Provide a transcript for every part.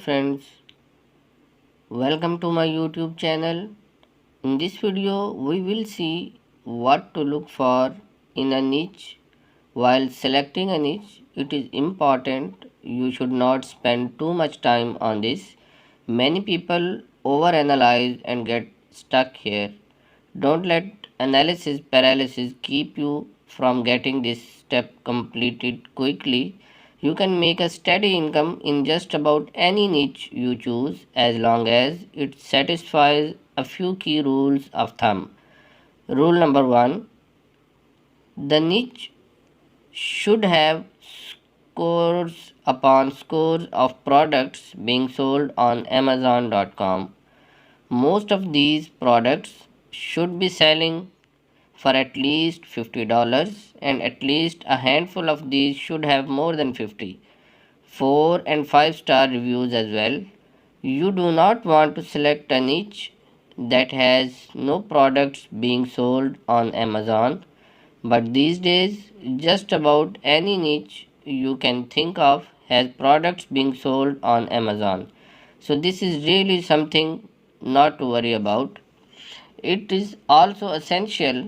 friends, welcome to my YouTube channel. In this video, we will see what to look for in a niche. While selecting a niche, it is important you should not spend too much time on this. Many people overanalyze and get stuck here. Don't let analysis paralysis keep you from getting this step completed quickly. You can make a steady income in just about any niche you choose as long as it satisfies a few key rules of thumb. Rule number 1: the niche should have scores upon scores of products being sold on Amazon.com. Most of these products should be selling for at least $50, and at least a handful of these should have more than 50 4 and 5-star reviews as well. You do not want to select a niche that has no products being sold on Amazon, but these days just about any niche you can think of has products being sold on Amazon. So this is really something not to worry about. It is also essential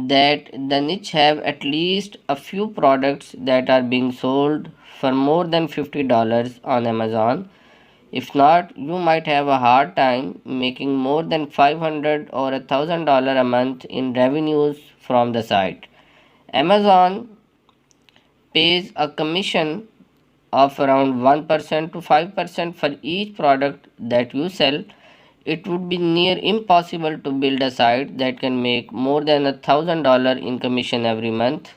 that the niche have at least a few products that are being sold for more than $50 on Amazon. If not, you might have a hard time making more than $500 or $1,000 a month in revenues from the site. Amazon pays a commission of around 1% to 5% for each product that you sell. It would be near impossible to build a site that can make more than $1,000 in commission every month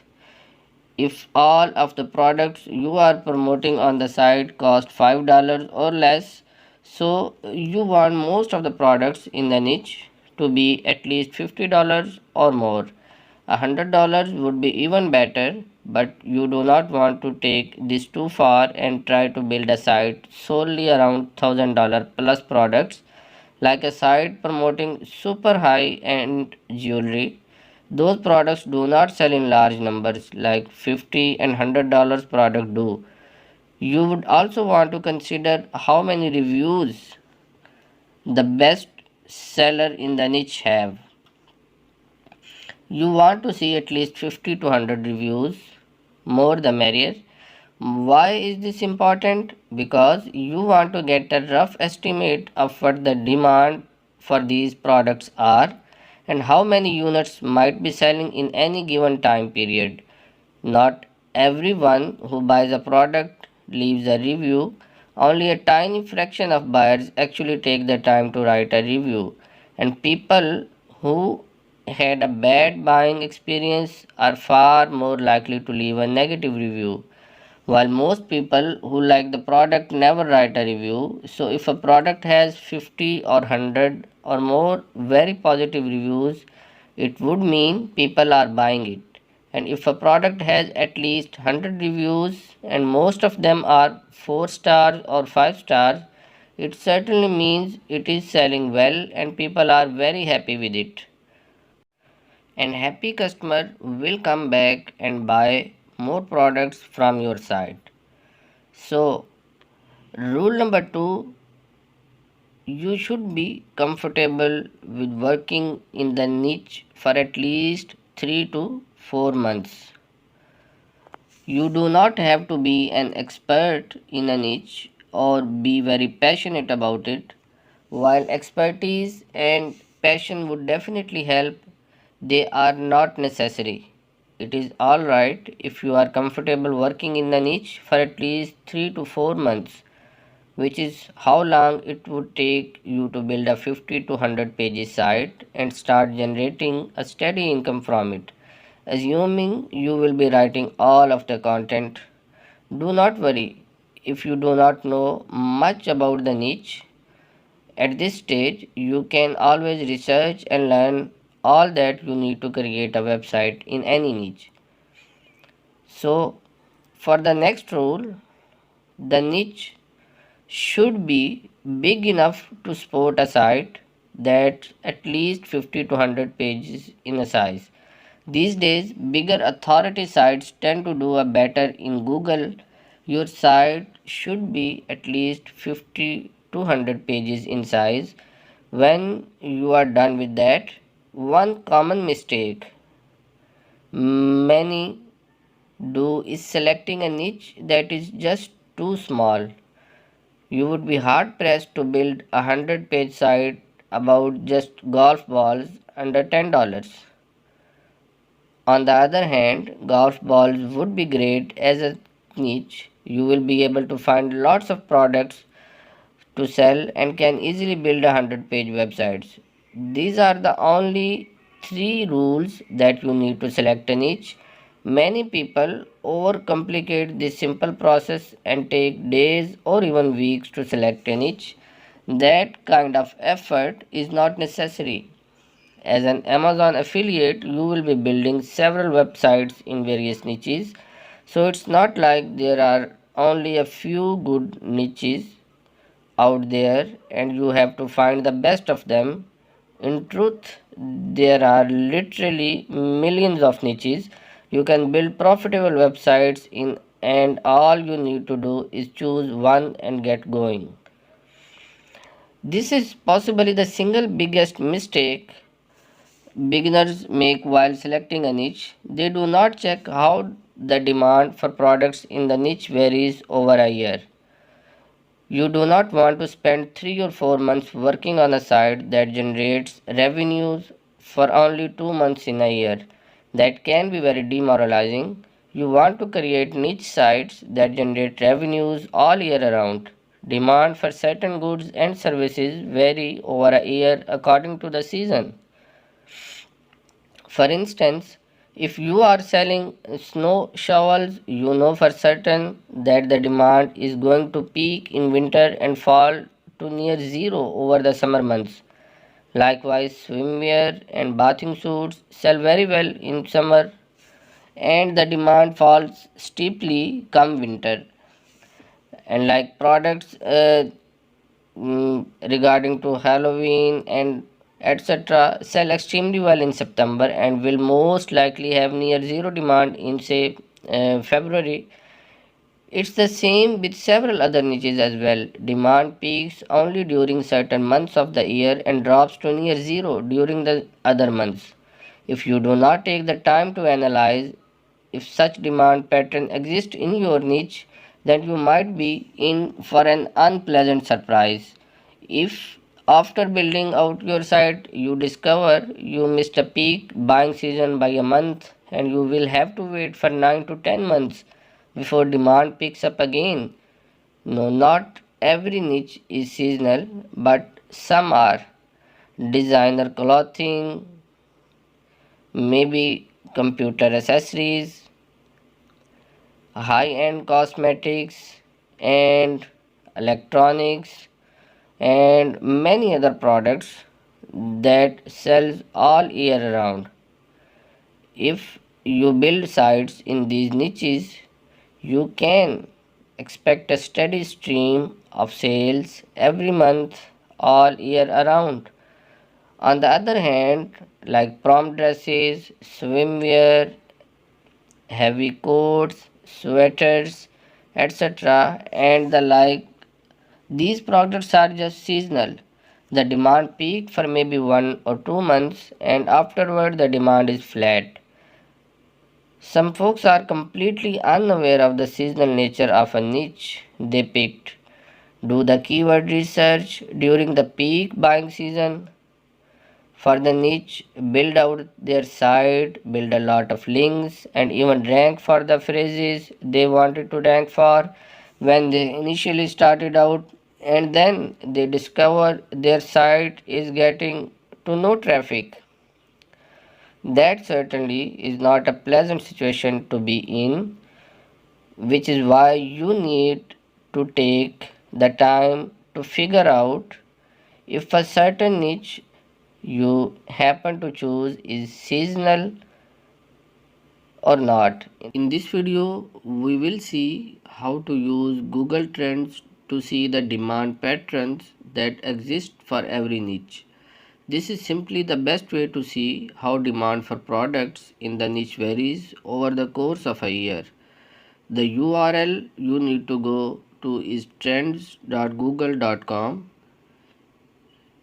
if all of the products you are promoting on the site cost $5 or less. So you want most of the products in the niche to be at least $50 or more. $100 would be even better, but you do not want to take this too far and try to build a site solely around $1,000 plus products, like a site promoting super high end jewelry. Those products do not sell in large numbers like $50 and $100 product do. You would also want to consider how many reviews the best seller in the niche have. You want to see at least 50 to 100 reviews, more the merrier. Why is this important? Because you want to get a rough estimate of what the demand for these products are and how many units might be selling in any given time period. Not everyone who buys a product leaves a review. Only a tiny fraction of buyers actually take the time to write a review, and people who had a bad buying experience are far more likely to leave a negative review, while most people who like the product never write a review. So if a product has 50 or 100 or more very positive reviews, it would mean people are buying it. And if a product has at least 100 reviews and most of them are 4 stars or 5 stars, it certainly means it is selling well and people are very happy with it. And happy customer will come back and buy more products from your site. So, rule number 2: you should be comfortable with working in the niche for at least 3 to 4 months. You do not have to be an expert in a niche or be very passionate about it. While expertise and passion would definitely help, they are not necessary. It is alright if you are comfortable working in the niche for at least 3 to 4 months, which is how long it would take you to build a 50 to 100 pages site and start generating a steady income from it. Assuming you will be writing all of the content, do not worry if you do not know much about the niche. At this stage, you can always research and learn all that you need to create a website in any niche. So, for the next rule, the niche should be big enough to support a site that's at least 50 to 100 pages in a size. These days, bigger authority sites tend to do a better in Google Your site should be at least 50 to 100 pages in size. When you are done with that, one common mistake many do is selecting a niche that is just too small. You would be hard pressed to build a 100-page site about just golf balls under $10. On the other hand, golf balls would be great as a niche. You will be able to find lots of products to sell and can easily build 100-page websites. These are the only three rules that you need to select a niche. Many people overcomplicate this simple process and take days or even weeks to select a niche. That kind of effort is not necessary. As an Amazon affiliate, you will be building several websites in various niches. So it's not like there are only a few good niches out there and you have to find the best of them. In truth, there are literally millions of niches you can build profitable websites in, and all you need to do is choose one and get going. This is possibly the single biggest mistake beginners make while selecting a niche. They do not check how the demand for products in the niche varies over a year. You do not want to spend 3 or 4 months working on a site that generates revenues for only 2 months in a year. That can be very demoralizing. You want to create niche sites that generate revenues all year around. Demand for certain goods and services vary over a year according to the season. For instance, if you are selling snow shovels, you know for certain that the demand is going to peak in winter and fall to near zero over the summer months. Likewise, swimwear and bathing suits sell very well in summer and the demand falls steeply come winter. And like products regarding to Halloween and etc. sell extremely well in September and will most likely have near zero demand in say February. It's the same with several other niches as well. Demand peaks only during certain months of the year and drops to near zero during the other months. If you do not take the time to analyze if such demand pattern exists in your niche, then you might be in for an unpleasant surprise. If after building out your site you discover you missed a peak buying season by a month and you will have to wait for 9 to 10 months before demand picks up again. No, not every niche is seasonal, but some are. Designer clothing, maybe computer accessories, high end cosmetics, and electronics, and many other products that sells all year round. If you build sites in these niches, you can expect a steady stream of sales every month all year around. On the other hand, like prom dresses, swimwear, heavy coats, sweaters, etc., and the like, these products are just seasonal. The demand peaked for maybe 1 or 2 months, and afterward, the demand is flat. Some folks are completely unaware of the seasonal nature of a niche they picked. Do the keyword research during the peak buying season for the niche, build out their site, build a lot of links, and even rank for the phrases they wanted to rank for when they initially started out, and then they discover their site is getting to no traffic. That certainly is not a pleasant situation to be in, which is why you need to take the time to figure out if a certain niche you happen to choose is seasonal or not. In this video, we will see how to use Google Trends to see the demand patterns that exist for every niche. This is simply the best way to see how demand for products in the niche varies over the course of a year. The URL you need to go to is trends.google.com.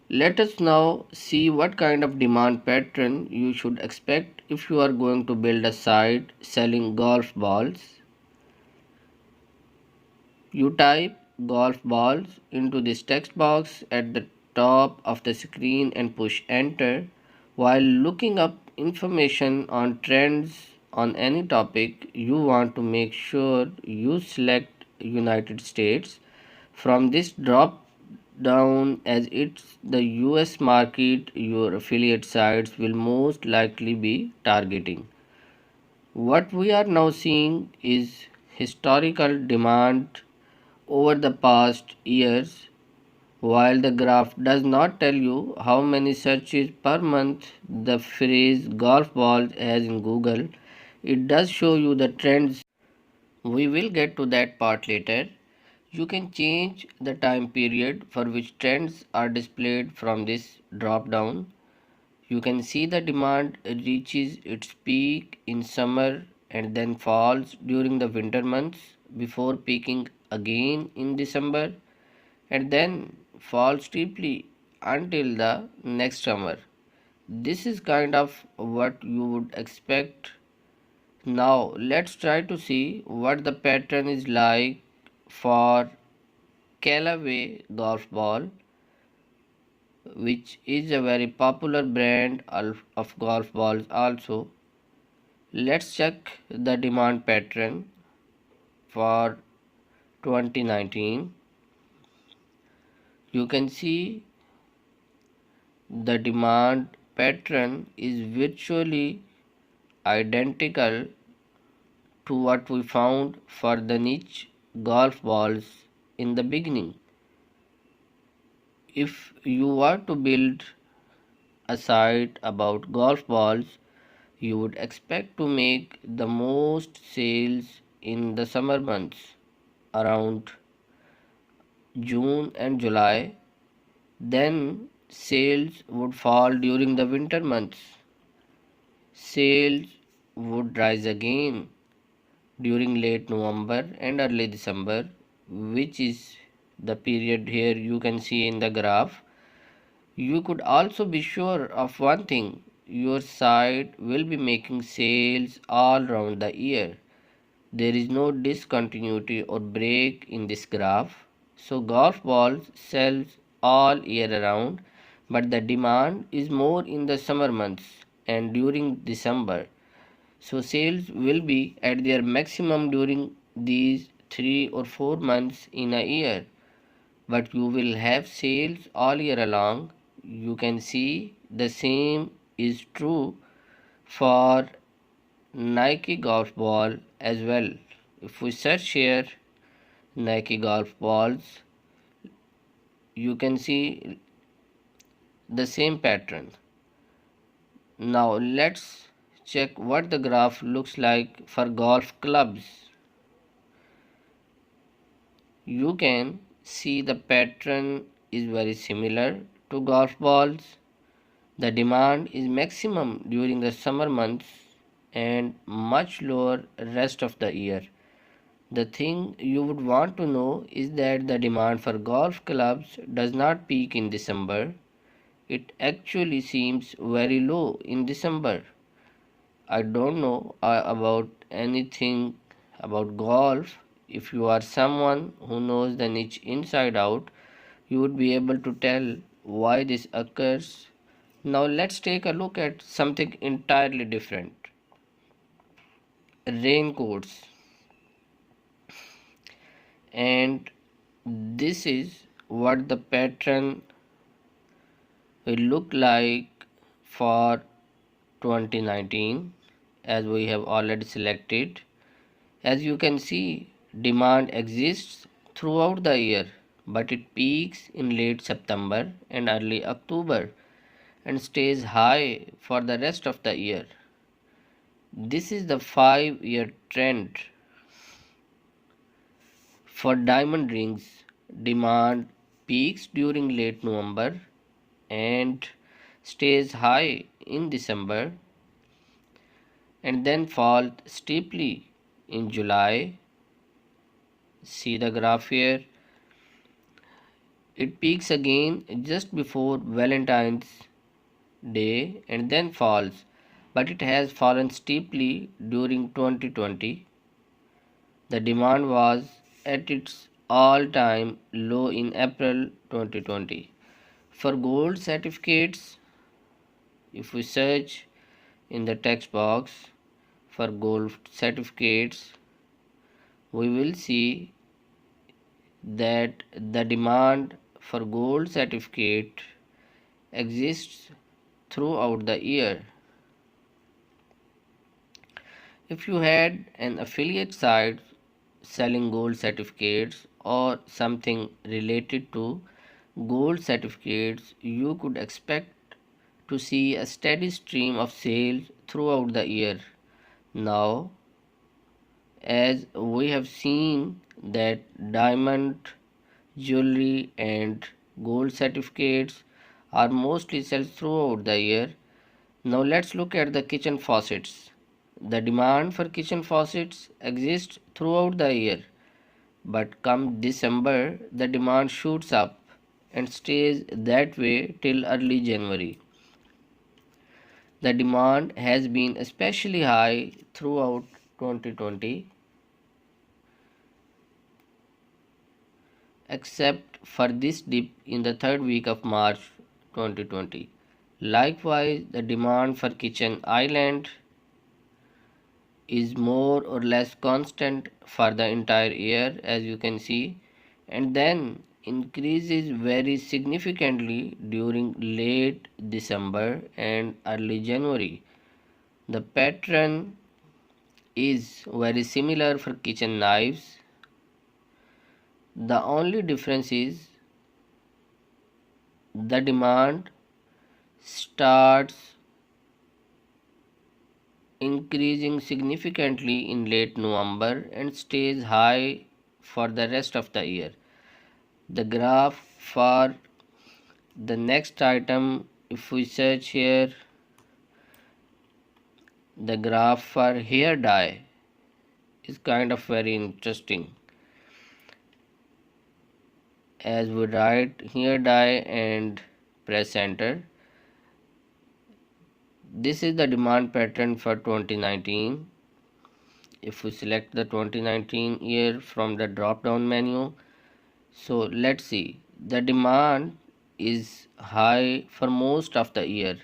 Let us now see what kind of demand pattern you should expect if you are going to build a site selling golf balls. You type golf balls into this text box at the top of the screen and push enter. While looking up information on trends on any topic, you want to make sure you select United States from this drop down, as it's the US market your affiliate sites will most likely be targeting. What we are now seeing is historical demand over the past years. While the graph does not tell you how many searches per month the phrase golf balls has in Google, it does show you the trends. We will get to that part later. You can change the time period for which trends are displayed from this drop down. You can see the demand reaches its peak in summer and then falls during the winter months before peaking again in December and then falls steeply until the next summer. This is kind of what you would expect. Now let's try to see what the pattern is like for Callaway golf ball, which is a very popular brand of golf balls also. Let's check the demand pattern for 2019. You can see the demand pattern is virtually identical to what we found for the niche golf balls in the beginning. If you were to build a site about golf balls, you would expect to make the most sales in the summer months around June and July. Then sales would fall during the winter months. Sales would rise again during late November and early December, which is the period here you can see in the graph. You could also be sure of one thing: your site will be making sales all around the year. There is no discontinuity or break in this graph. So golf balls sells all year around, but the demand is more in the summer months and during December. So sales will be at their maximum during these 3 or 4 months in a year, but you will have sales all year along. You can see the same is true for Nike golf ball as well. If we search here Nike golf balls, you can see the same pattern. Now let's check what the graph looks like for golf clubs. You can see the pattern is very similar to golf balls. The demand is maximum during the summer months and much lower rest of the year. The thing you would want to know is that the demand for golf clubs does not peak in December. It actually seems very low in December. I don't know about anything about golf. If you are someone who knows the niche inside out, you would be able to tell why this occurs. Now let's take a look at something entirely different. Raincoats. And this is what the pattern will look like for 2019, as we have already selected. As you can see, demand exists throughout the year, but it peaks in late September and early October and stays high for the rest of the year. This is the 5-year trend. For diamond rings, demand peaks during late November and stays high in December and then falls steeply in July. See the graph here. It peaks again just before Valentine's Day and then falls, but it has fallen steeply during 2020. The demand was at its all-time low in April 2020. For gold certificates, if we search in the text box for gold certificates, we will see that the demand for gold certificate exists throughout the year. If you had an affiliate site selling gold certificates or something related to gold certificates, you could expect to see a steady stream of sales throughout the year. Now, as we have seen that diamond jewelry and gold certificates are mostly sold throughout the year. Now let's look at the kitchen faucets. The demand for kitchen faucets exists throughout the year, but come December the demand shoots up and stays that way till early January. The demand has been especially high throughout 2020, except for this dip in the third week of March 2020. Likewise, the demand for kitchen island is more or less constant for the entire year, as you can see, and then increases very significantly during late December and early January. The pattern is very similar for kitchen knives. The only difference is the demand starts increasing significantly in late November and stays high for the rest of the year. The graph for the next item, if we search here, the graph for hair dye is kind of very interesting. As we write hair dye and press enter, this is the demand pattern for 2019. If we select the 2019 year from the drop down menu, so let's see, the demand is high for most of the year,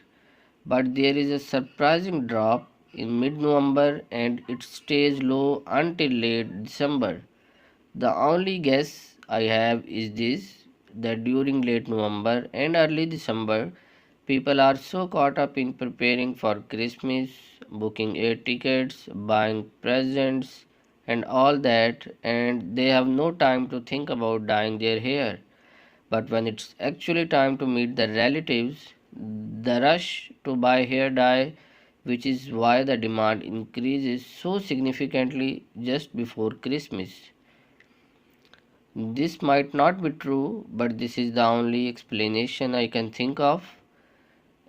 but there is a surprising drop in mid November and it stays low until late December. The only guess I have is this, that during late November and early December, people are so caught up in preparing for Christmas, booking air tickets, buying presents, and all that, and they have no time to think about dyeing their hair. But when it's actually time to meet the relatives, the rush to buy hair dye, which is why the demand increases so significantly just before Christmas. This might not be true, but this is the only explanation I can think of,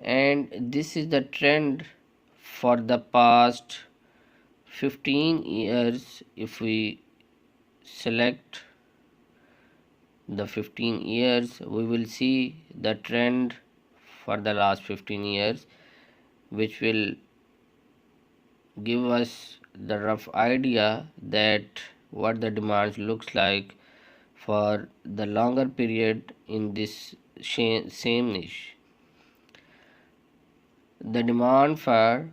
and this is the trend for the past 15 years. If we select the 15 years, we will see the trend for the last 15 years, which will give us the rough idea that what the demand looks like for the longer period in this same niche. The demand for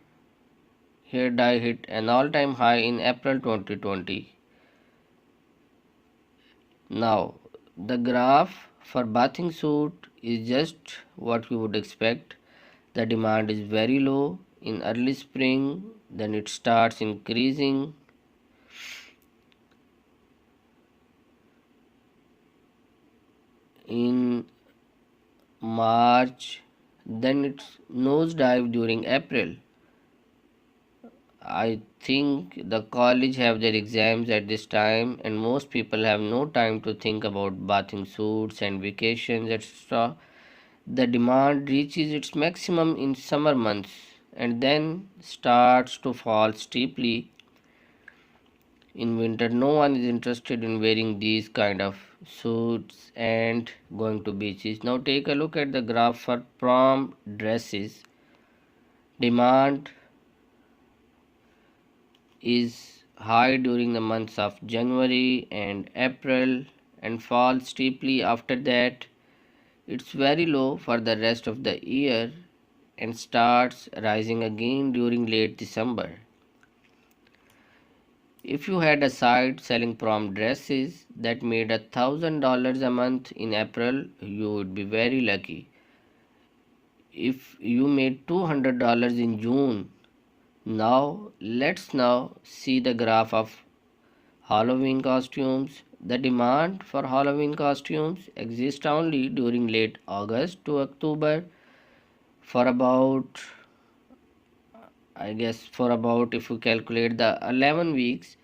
hair dye hit an all-time high in April 2020. Now, the graph for bathing suit is just what we would expect. The demand is very low in early spring, then it starts increasing in March, then it's nosedive during April. I think the college have their exams at this time and most people have no time to think about bathing suits and vacations, etc. The demand reaches its maximum in summer months and then starts to fall steeply In winter, no one is interested in wearing these kind of suits and going to beaches. Now take a look at the graph for prom dresses. Demand is high during the months of January and April and falls steeply after that. It's very low for the rest of the year and starts rising again during late December. If you had a site selling prom dresses that made $1,000 a month in April, you would be very lucky. If you made $200 in June, let's see the graph of Halloween costumes. The demand for Halloween costumes exists only during late August to October for about, if you calculate the 11 weeks.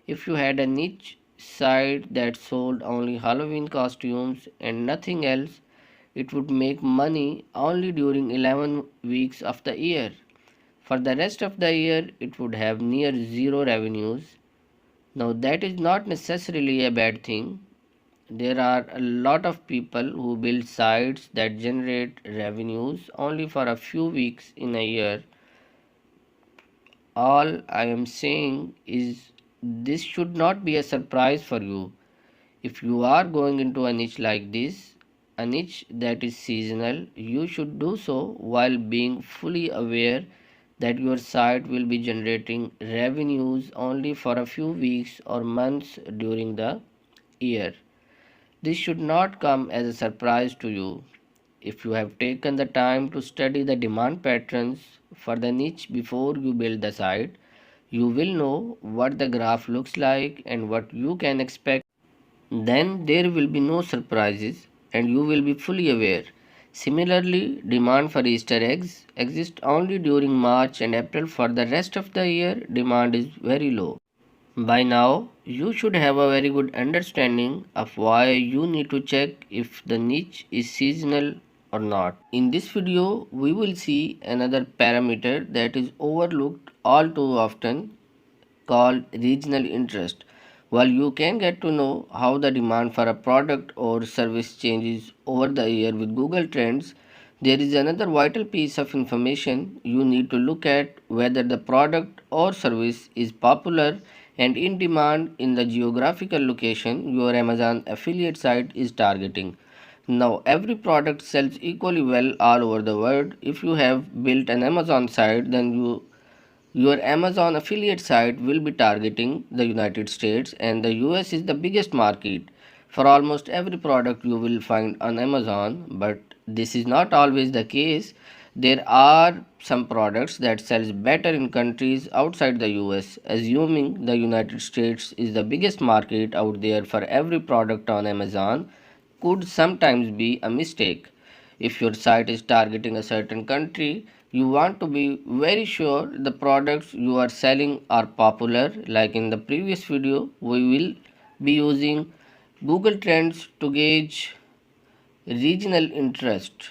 If you had a niche site that sold only Halloween costumes and nothing else, it would make money only during 11 weeks of the year. For the rest of the year, it would have near zero revenues. Now, that is not necessarily a bad thing. There are a lot of people who build sites that generate revenues only for a few weeks in a year. All I am saying is this should not be a surprise for you. If you are going into a niche like this, a niche that is seasonal, you should do so while being fully aware that your site will be generating revenues only for a few weeks or months during the year. This should not come as a surprise to you. If you have taken the time to study the demand patterns for the niche before you build the site, you will know what the graph looks like and what you can expect. Then there will be no surprises and you will be fully aware. Similarly, demand for Easter eggs exists only during March and April. For the rest of the year, demand is very low. By now, you should have a very good understanding of why you need to check if the niche is seasonal or not. In this video, we will see another parameter that is overlooked all too often, called regional interest. While you can get to know how the demand for a product or service changes over the year with Google Trends, there is another vital piece of information you need to look at: whether the product or service is popular and in demand in the geographical location your Amazon affiliate site is targeting. Now, every product sells equally well all over the world. If you have built an Amazon site, then your Amazon affiliate site will be targeting the United States, and the US is the biggest market for almost every product you will find on Amazon. But this is not always the case. There are some products that sells better in countries outside the US. Assuming the United States is the biggest market out there for every product on Amazon could sometimes be a mistake. If your site is targeting a certain country, you want to be very sure the products you are selling are popular. Like in the previous video, we will be using Google Trends to gauge regional interest.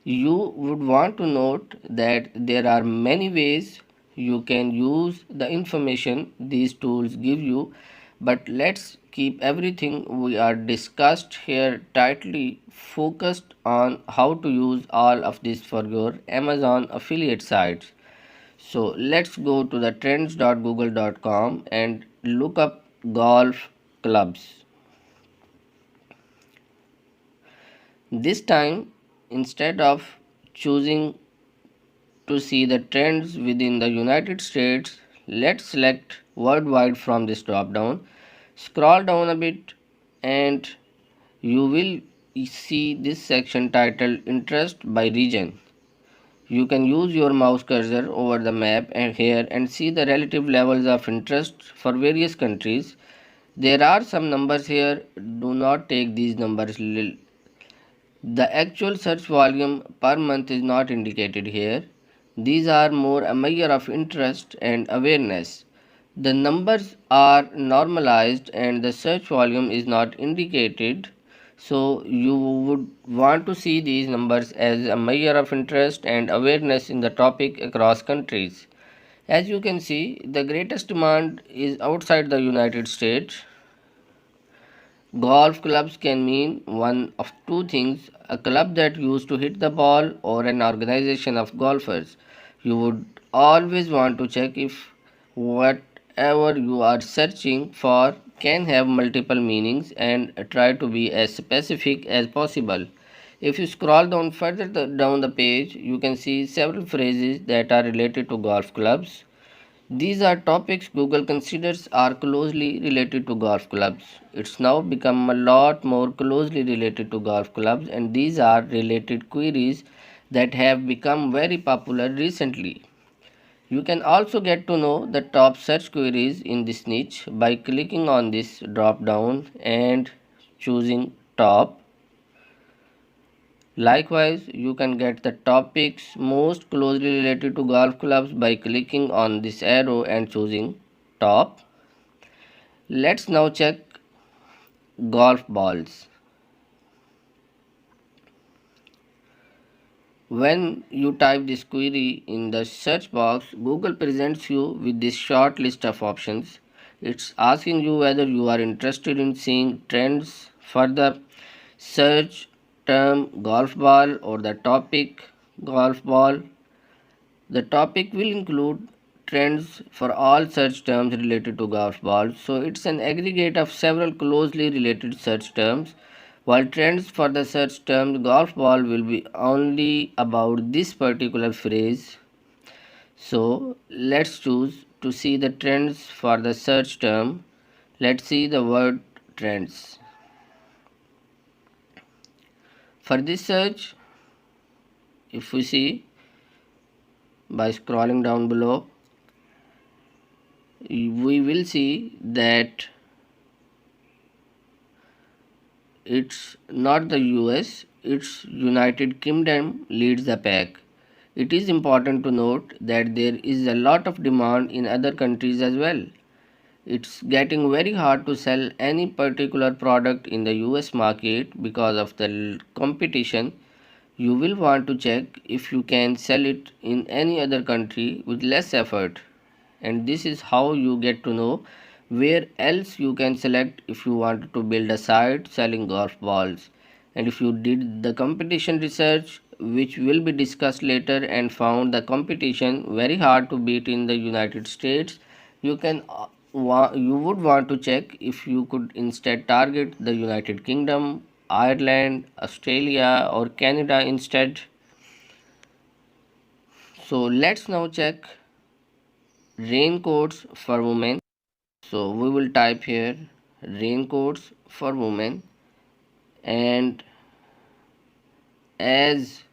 You would want to note that there are many ways you can use the information these tools give you, but let's keep everything we are discussed here tightly focused on how to use all of this for your Amazon affiliate sites. So let's go to the trends.google.com and look up golf clubs. This time, instead of choosing to see the trends within the United States, let's select worldwide from this drop down. Scroll down a bit and you will see this section titled Interest by Region. You can use your mouse cursor over the map and here and see the relative levels of interest for various countries. There are some numbers here. Do not take these numbers. The actual search volume per month is not indicated here. These are more a measure of interest and awareness. The numbers are normalized and the search volume is not indicated. So you would want to see these numbers as a measure of interest and awareness in the topic across countries. As you can see, the greatest demand is outside the United States. Golf clubs can mean one of two things: a club that used to hit the ball, or an organization of golfers. You would always want to check if whatever you are searching for can have multiple meanings, and try to be as specific as possible. If you scroll down further down the page, you can see several phrases that are related to golf clubs. These are topics Google considers are closely related to golf clubs. It's now become a lot more closely related to golf clubs, and these are related queries that have become very popular recently. You can also get to know the top search queries in this niche by clicking on this drop down and choosing top. Likewise, you can get the topics most closely related to golf clubs by clicking on this arrow and choosing top. Let's now check golf balls. When you type this query in the search box, Google presents you with this short list of options. It's asking you whether you are interested in seeing trends for the search term golf ball or the topic golf ball. The topic will include trends for all search terms related to golf balls. So it's an aggregate of several closely related search terms. While trends for the search term golf ball will be only about this particular phrase. So let's choose to see the trends for the search term. Let's see the word trends. For this search, if we see by scrolling down below, we will see that it's not the US, it's United Kingdom leads the pack. It is important to note that there is a lot of demand in other countries as well. It's getting very hard to sell any particular product in the US market because of the competition. You will want to check if you can sell it in any other country with less effort, and this is how you get to know where else you can select if you want to build a site selling golf balls. And if you did the competition research, which will be discussed later, and found the competition very hard to beat in the United States, you can you would want to check if you could instead target the United Kingdom, Ireland, Australia, or Canada instead. So let's now check raincoats for women. So we will type here raincoats for women, and as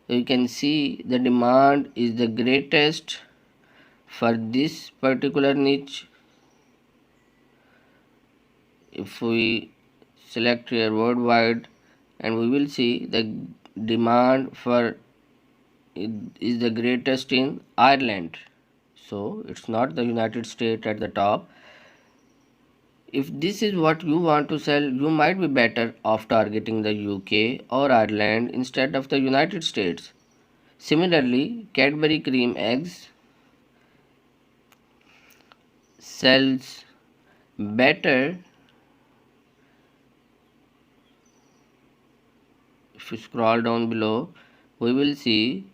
you can see, the demand is the greatest for this particular niche. If we select here worldwide, and we will see the demand for it is the greatest in Ireland. So it's not the United States at the top. If this is what you want to sell, you might be better off targeting the UK or Ireland instead of the United States. Similarly, Cadbury cream eggs sells better. If you scroll down below, we will see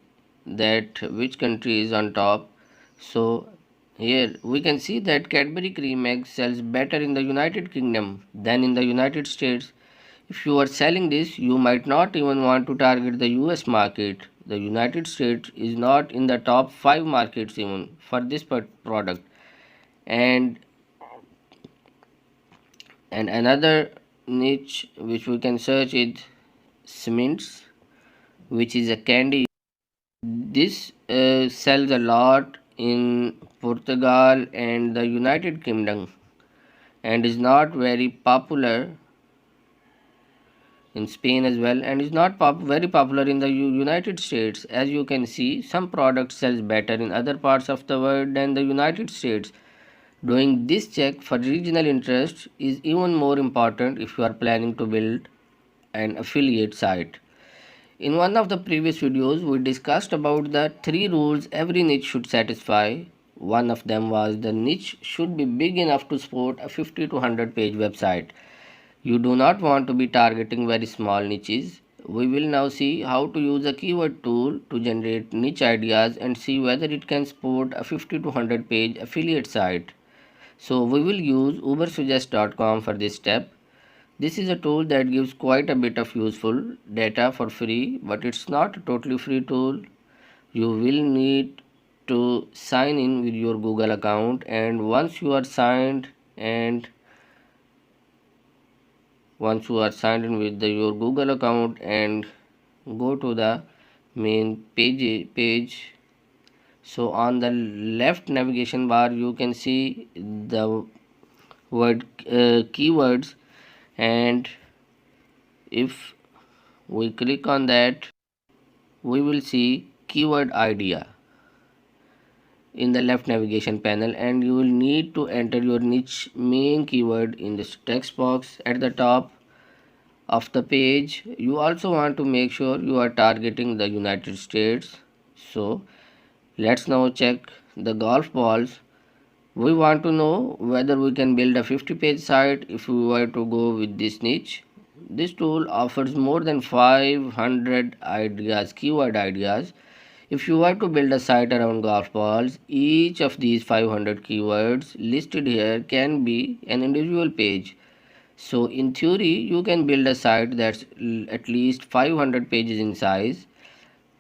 that which country is on top. So here we can see that Cadbury cream egg sells better in the United Kingdom than in the United States. If you are selling this, you might not even want to target the US market. The United States is not in the top 5 markets even for this product. And another niche which we can search is cements, which is a candy. This sells a lot in Portugal and the United Kingdom, and is not very popular in Spain as well, and is not very popular in the United States. As you can see, some products sells better in other parts of the world than the United States. Doing this check for regional interest is even more important if you are planning to build an affiliate site. In one of the previous videos, we discussed about the 3 rules every niche should satisfy. One of them was the niche should be big enough to support a 50 to 100 page website. You do not want to be targeting very small niches. We will now see how to use a keyword tool to generate niche ideas and see whether it can support a 50 to 100 page affiliate site. So we will use ubersuggest.com for this step. This is a tool that gives quite a bit of useful data for free, but it's not a totally free tool. You will need to sign in with your Google account, and once you are signed in with your Google account and go to the main page, so on the left navigation bar you can see the word keywords, and if we click on that, we will see keyword idea in the left navigation panel, and you will need to enter your niche main keyword in this text box at the top of the page. You also want to make sure you are targeting the United States. So let's now check the golf balls. We want to know whether we can build a 50-page site if we were to go with this niche. This tool offers more than 500 ideas, keyword ideas. If you were to build a site around golf balls, each of these 500 keywords listed here can be an individual page. So in theory, you can build a site that's at least 500 pages in size.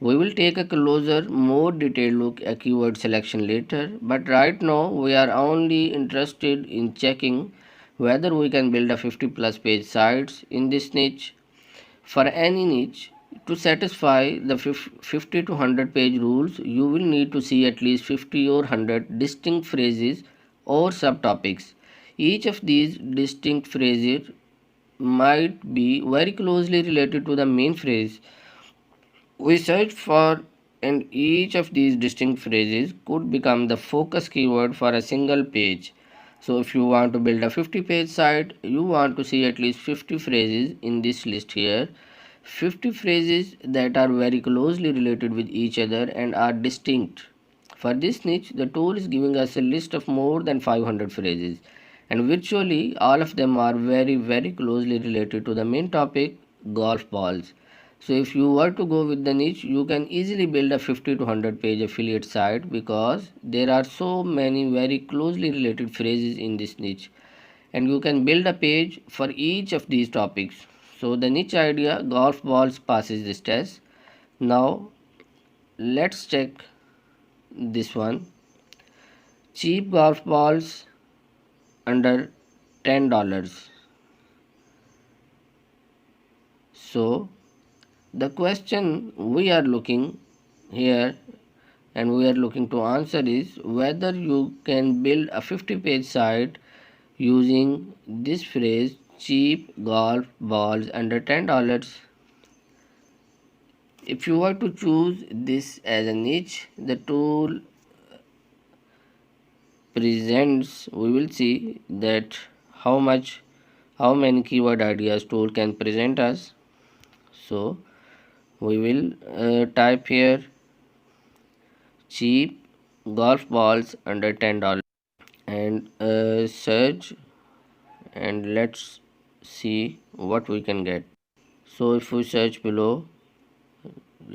We will take a closer, more detailed look at keyword selection later, but right now we are only interested in checking whether we can build a 50 plus page sites in this niche. For any niche, to satisfy the 50 to 100 page rules, you will need to see at least 50 or 100 distinct phrases or subtopics. Each of these distinct phrases might be very closely related to the main phrase we search for, and each of these distinct phrases could become the focus keyword for a single page. So if you want to build a 50 page site, you want to see at least 50 phrases in this list here. 50 phrases that are very closely related with each other and are distinct. For this niche, the tool is giving us a list of more than 500 phrases, and virtually all of them are very closely related to the main topic, golf balls. So if you were to go with the niche, you can easily build a 50 to 100 page affiliate site because there are so many very closely related phrases in this niche, and you can build a page for each of these topics. So the niche idea golf balls passes this test. Now let's check this one. Cheap golf balls under $10. So the question we are looking here and we are looking to answer is whether you can build a 50-page site using this phrase, cheap golf balls under $10. If you were to choose this as a niche, the tool presents, we will see that how many keyword ideas tool can present us. So we will type here cheap golf balls under $10 and search, and let's see what we can get. So if we search below,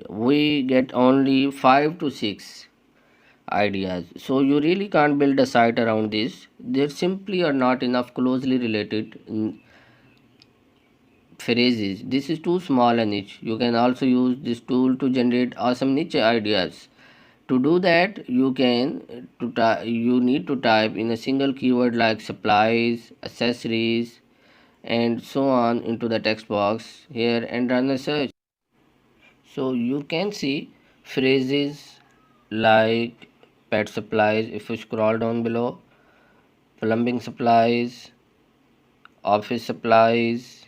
we get only 5 to 6 ideas. So you really can't build a site around this. There simply are not enough closely related phrases. This is too small a niche. You can also use this tool to generate awesome niche ideas. To do that, you need to type in a single keyword like supplies, accessories, and so on into the text box here and run a search. So you can see phrases like pet supplies if you scroll down below, plumbing supplies, office supplies,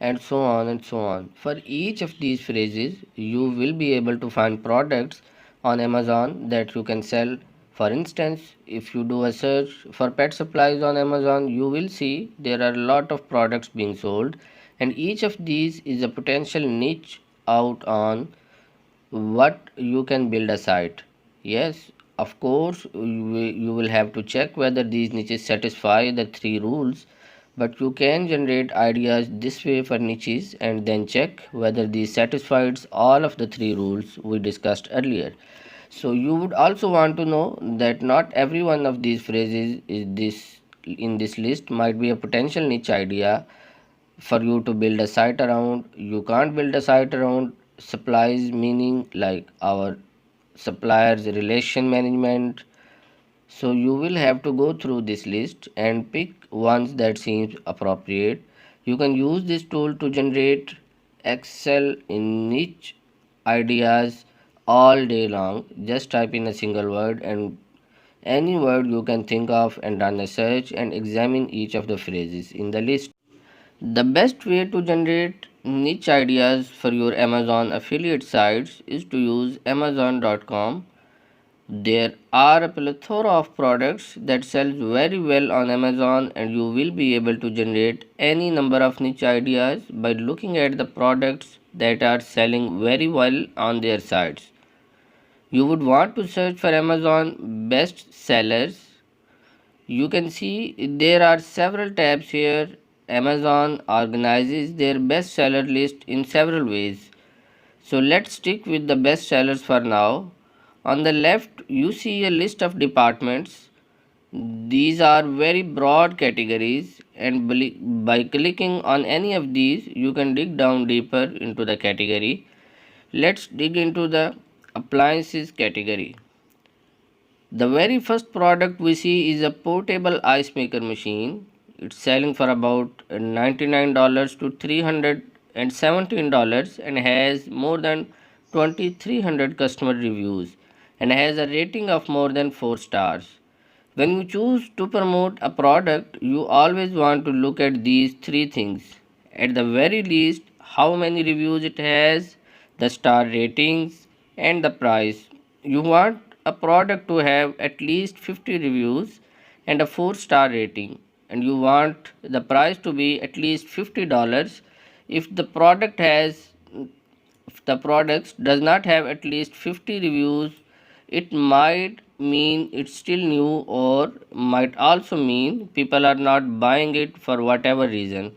and so on and so on. For each of these phrases, you will be able to find products on Amazon that you can sell. For instance, if you do a search for pet supplies on Amazon, you will see there are a lot of products being sold, and each of these is a potential niche out on what you can build a site. Yes, of course, you will have to check whether these niches satisfy the three rules, but you can generate ideas this way for niches and then check whether these satisfies all of the three rules we discussed earlier. So you would also want to know that not every one of these phrases is this in this list might be a potential niche idea for you to build a site around. You can't build a site around supplies, meaning like our suppliers relation management. So you will have to go through this list and pick ones that seems appropriate. You can use this tool to generate excel in niche ideas all day long. Just type in a single word and any word you can think of and run a search and examine each of the phrases in the list. The best way to generate niche ideas for your Amazon affiliate sites is to use Amazon.com. There are a plethora of products that sell very well on Amazon, and you will be able to generate any number of niche ideas by looking at the products that are selling very well on their sites. You would want to search for Amazon best sellers. You can see there are several tabs here. Amazon organizes their bestseller list in several ways. So let's stick with the bestsellers for now. On the left, you see a list of departments. These are very broad categories, and by clicking on any of these, you can dig down deeper into the category. Let's dig into the appliances category. The very first product we see is a portable ice maker machine. It's selling for about $99 to $317 and has more than 2300 customer reviews and has a rating of more than 4 stars. When you choose to promote a product, you always want to look at these three things. At the very least, how many reviews it has, the star ratings, and the price. You want a product to have at least 50 reviews and a 4-star rating, and you want the price to be at least $50. If the product has if the product does not have at least 50 reviews, it might mean it's still new, or might also mean people are not buying it for whatever reason.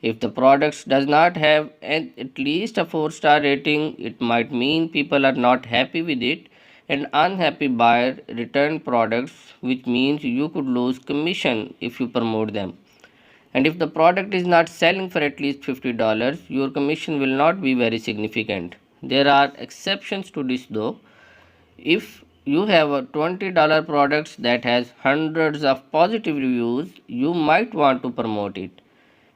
If the product does not have at least a 4-star rating, it might mean people are not happy with it and unhappy buyer return products, which means you could lose commission if you promote them. And if the product is not selling for at least $50, your commission will not be very significant. There are exceptions to this though. If you have a $20 product that has hundreds of positive reviews, you might want to promote it.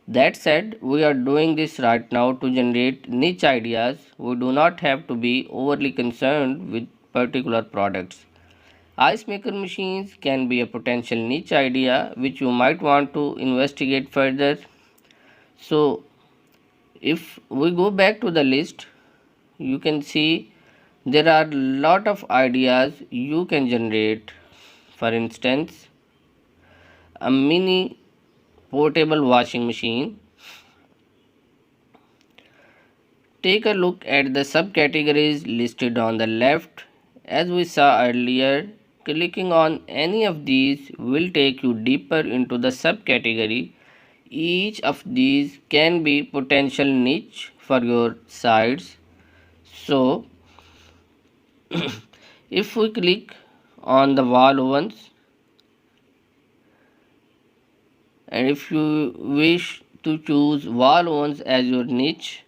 That said, we are doing this right now to generate niche ideas. We do not have to be overly concerned with particular products. Ice maker machines can be a potential niche idea which you might want to investigate further. So, if we go back to the list, you can see there are a lot of ideas you can generate. For instance, a mini portable washing machine. Take a look at the subcategories listed on the left. As we saw earlier, clicking on any of these will take you deeper into the subcategory. Each of these can be potential niche for your sites. So, if we click on the wall ovens, and if you wish to choose wall ovens as your niche,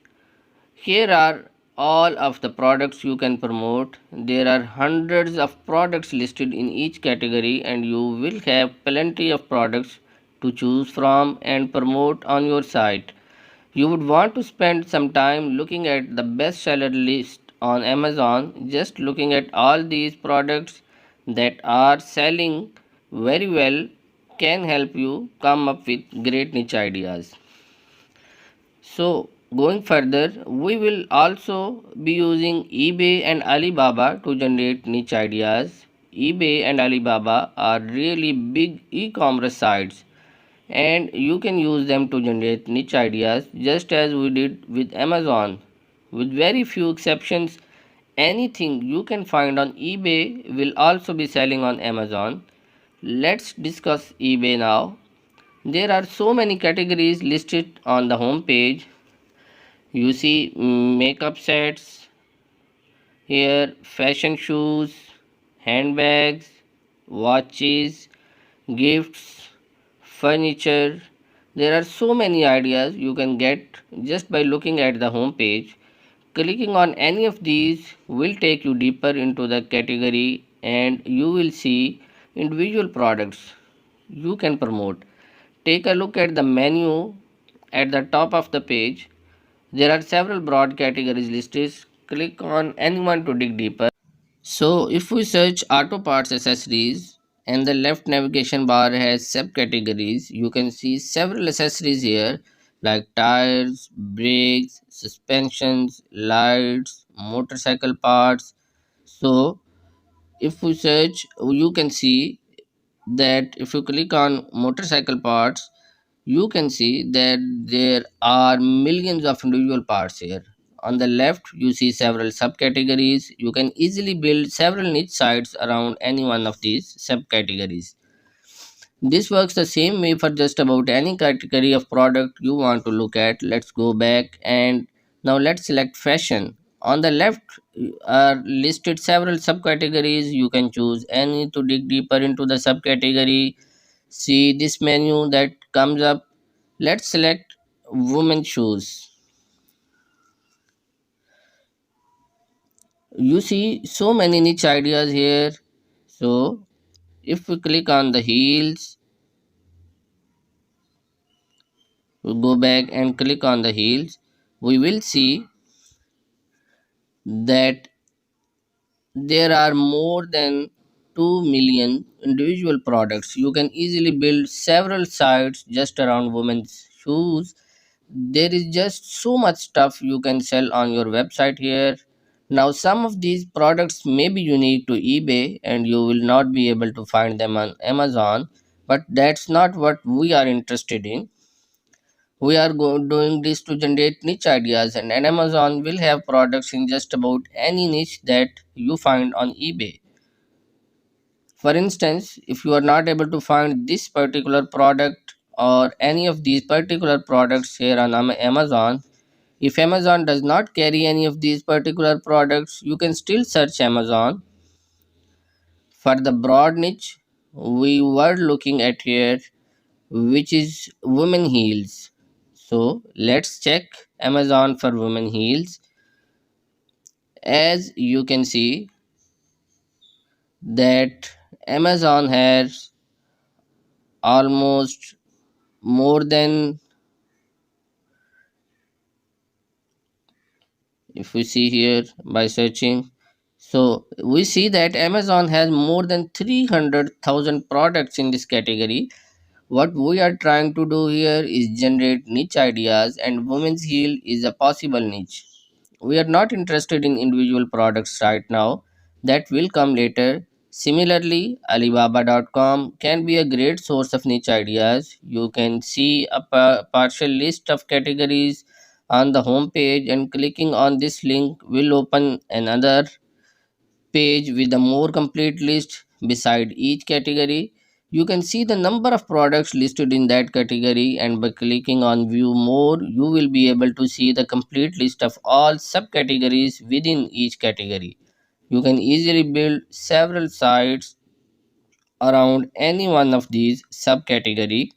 here are all of the products you can promote. There are hundreds of products listed in each category, and you will have plenty of products to choose from and promote on your site. You would want to spend some time looking at the bestseller list on Amazon. Just looking at all these products that are selling very well can help you come up with great niche ideas. So, going further, we will also be using eBay and Alibaba to generate niche ideas. eBay and Alibaba are really big e-commerce sites, and you can use them to generate niche ideas just as we did with Amazon. With very few exceptions, anything you can find on eBay will also be selling on Amazon. Let's discuss eBay now. There are so many categories listed on the home page. You see makeup sets here, fashion shoes, handbags, watches, gifts, furniture. There are so many ideas you can get just by looking at the home page. Clicking on any of these will take you deeper into the category and you will see individual products you can promote. Take a look at the menu at the top of the page. There are several broad categories listed. Click on anyone to dig deeper. So, if we search auto parts accessories and the left navigation bar has subcategories, you can see several accessories here like tires, brakes, suspensions, lights, motorcycle parts. So, if we search, you can see that if you click on motorcycle parts, you can see that there are millions of individual parts here. On the left, you see several subcategories. You can easily build several niche sites around any one of these subcategories. This works the same way for just about any category of product you want to look at. Let's go back and now let's select fashion. On the left are listed several subcategories. You can choose any to dig deeper into the subcategory. See this menu that comes up. Let's select women's shoes. You see so many niche ideas here. So if we click on the heels, we go back and click on the heels, we will see that there are more than 2 million individual products. You can easily build several sites just around women's shoes. There is just so much stuff you can sell on your website here. Now, some of these products may be unique to eBay and you will not be able to find them on Amazon, but that's not what we are interested in. We are doing this to generate niche ideas, and Amazon will have products in just about any niche that you find on eBay. For instance, if you are not able to find this particular product or any of these particular products here on Amazon, if Amazon does not carry any of these particular products, you can still search Amazon for the broad niche we were looking at here, which is women heels. So let's check Amazon for women heels. As you can see that Amazon has almost more than, if we see here by searching, so we see that Amazon has more than 300,000 products in this category. What we are trying to do here is generate niche ideas, and women's heel is a possible niche. We are not interested in individual products right now, that will come later. Similarly, Alibaba.com can be a great source of niche ideas. You can see a partial list of categories on the home page, and clicking on this link will open another page with a more complete list beside each category. You can see the number of products listed in that category, and by clicking on view more, you will be able to see the complete list of all subcategories within each category. You can easily build several sites around any one of these subcategory.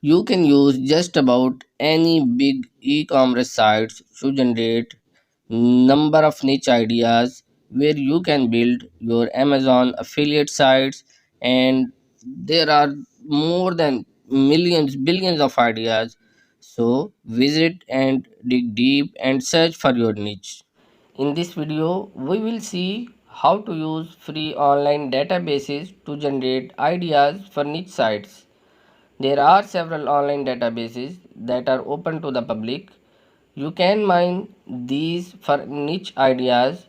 You can use just about any big e-commerce sites to generate number of niche ideas where you can build your Amazon affiliate sites, and there are more than millions, billions of ideas. So visit and dig deep and search for your niche. In this video, we will see how to use free online databases to generate ideas for niche sites. There are several online databases that are open to the public. You can mine these for niche ideas.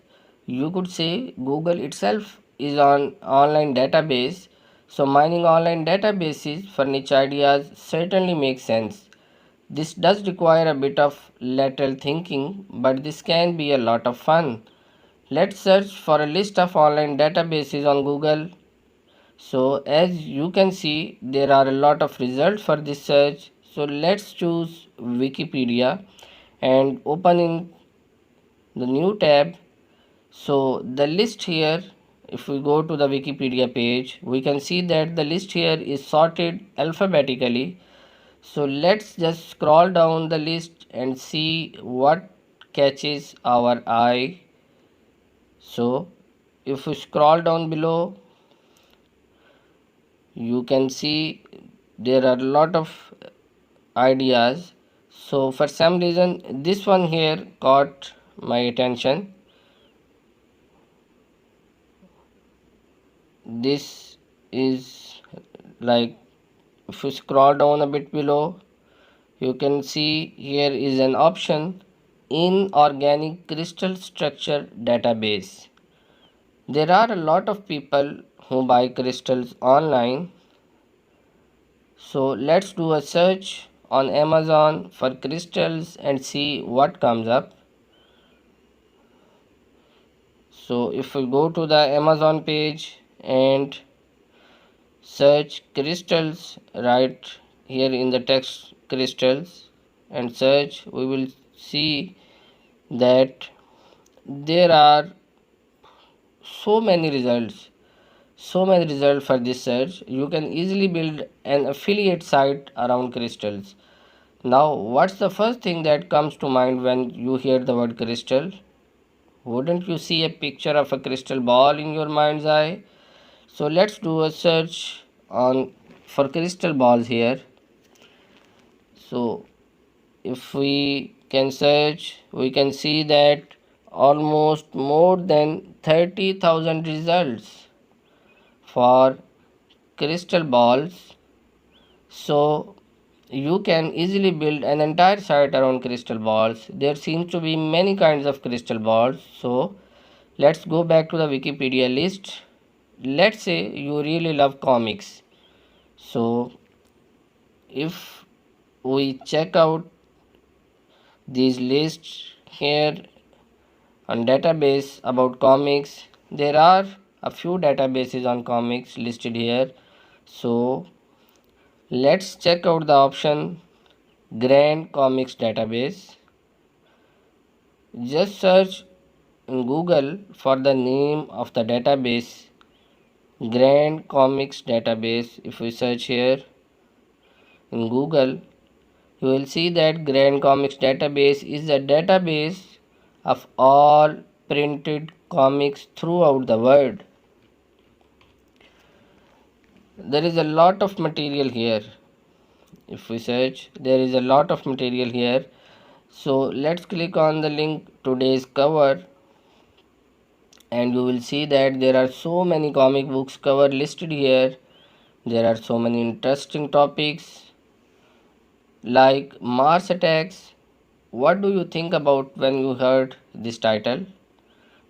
You could say Google itself is an online database, so mining online databases for niche ideas certainly makes sense. This does require a bit of lateral thinking, but this can be a lot of fun. Let's search for a list of online databases on Google. So as you can see, there are a lot of results for this search. So let's choose Wikipedia and open in the new tab. So the list here, if we go to the Wikipedia page, we can see that the list here is sorted alphabetically. So let's just scroll down the list and see what catches our eye. So if we scroll down below, you can see there are a lot of ideas. So for some reason this one here caught my attention. This is like, if you scroll down a bit below, you can see here is an option, inorganic crystal structure database. There are a lot of people who buy crystals online. So let's do a search on Amazon for crystals and see what comes up. So if we go to the Amazon page and search crystals right here in the text crystals and search, we will see that there are so many results for this search. You can easily build an affiliate site around crystals. Now what's the first thing that comes to mind when you hear the word crystal? Wouldn't you see a picture of a crystal ball in your mind's eye? So let's do a search on for crystal balls here. So if we can search, we can see that almost more than 30,000 results for crystal balls. So you can easily build an entire site around crystal balls. There seems to be many kinds of crystal balls. So let's go back to the Wikipedia list. Let's say you really love comics. So if we check out these lists here on database about comics, there are a few databases on comics listed here. So let's check out the option Grand Comics Database. Just search in Google for the name of the database, Grand Comics Database. If we search here in Google, you will see that Grand Comics Database is a database of all printed comics throughout the world. There is a lot of material here. If we search, there is a lot of material here. So let's click on the link today's cover and you will see that there are so many comic books cover listed here. There are so many interesting topics like Mars attacks. What do you think about when you heard this title?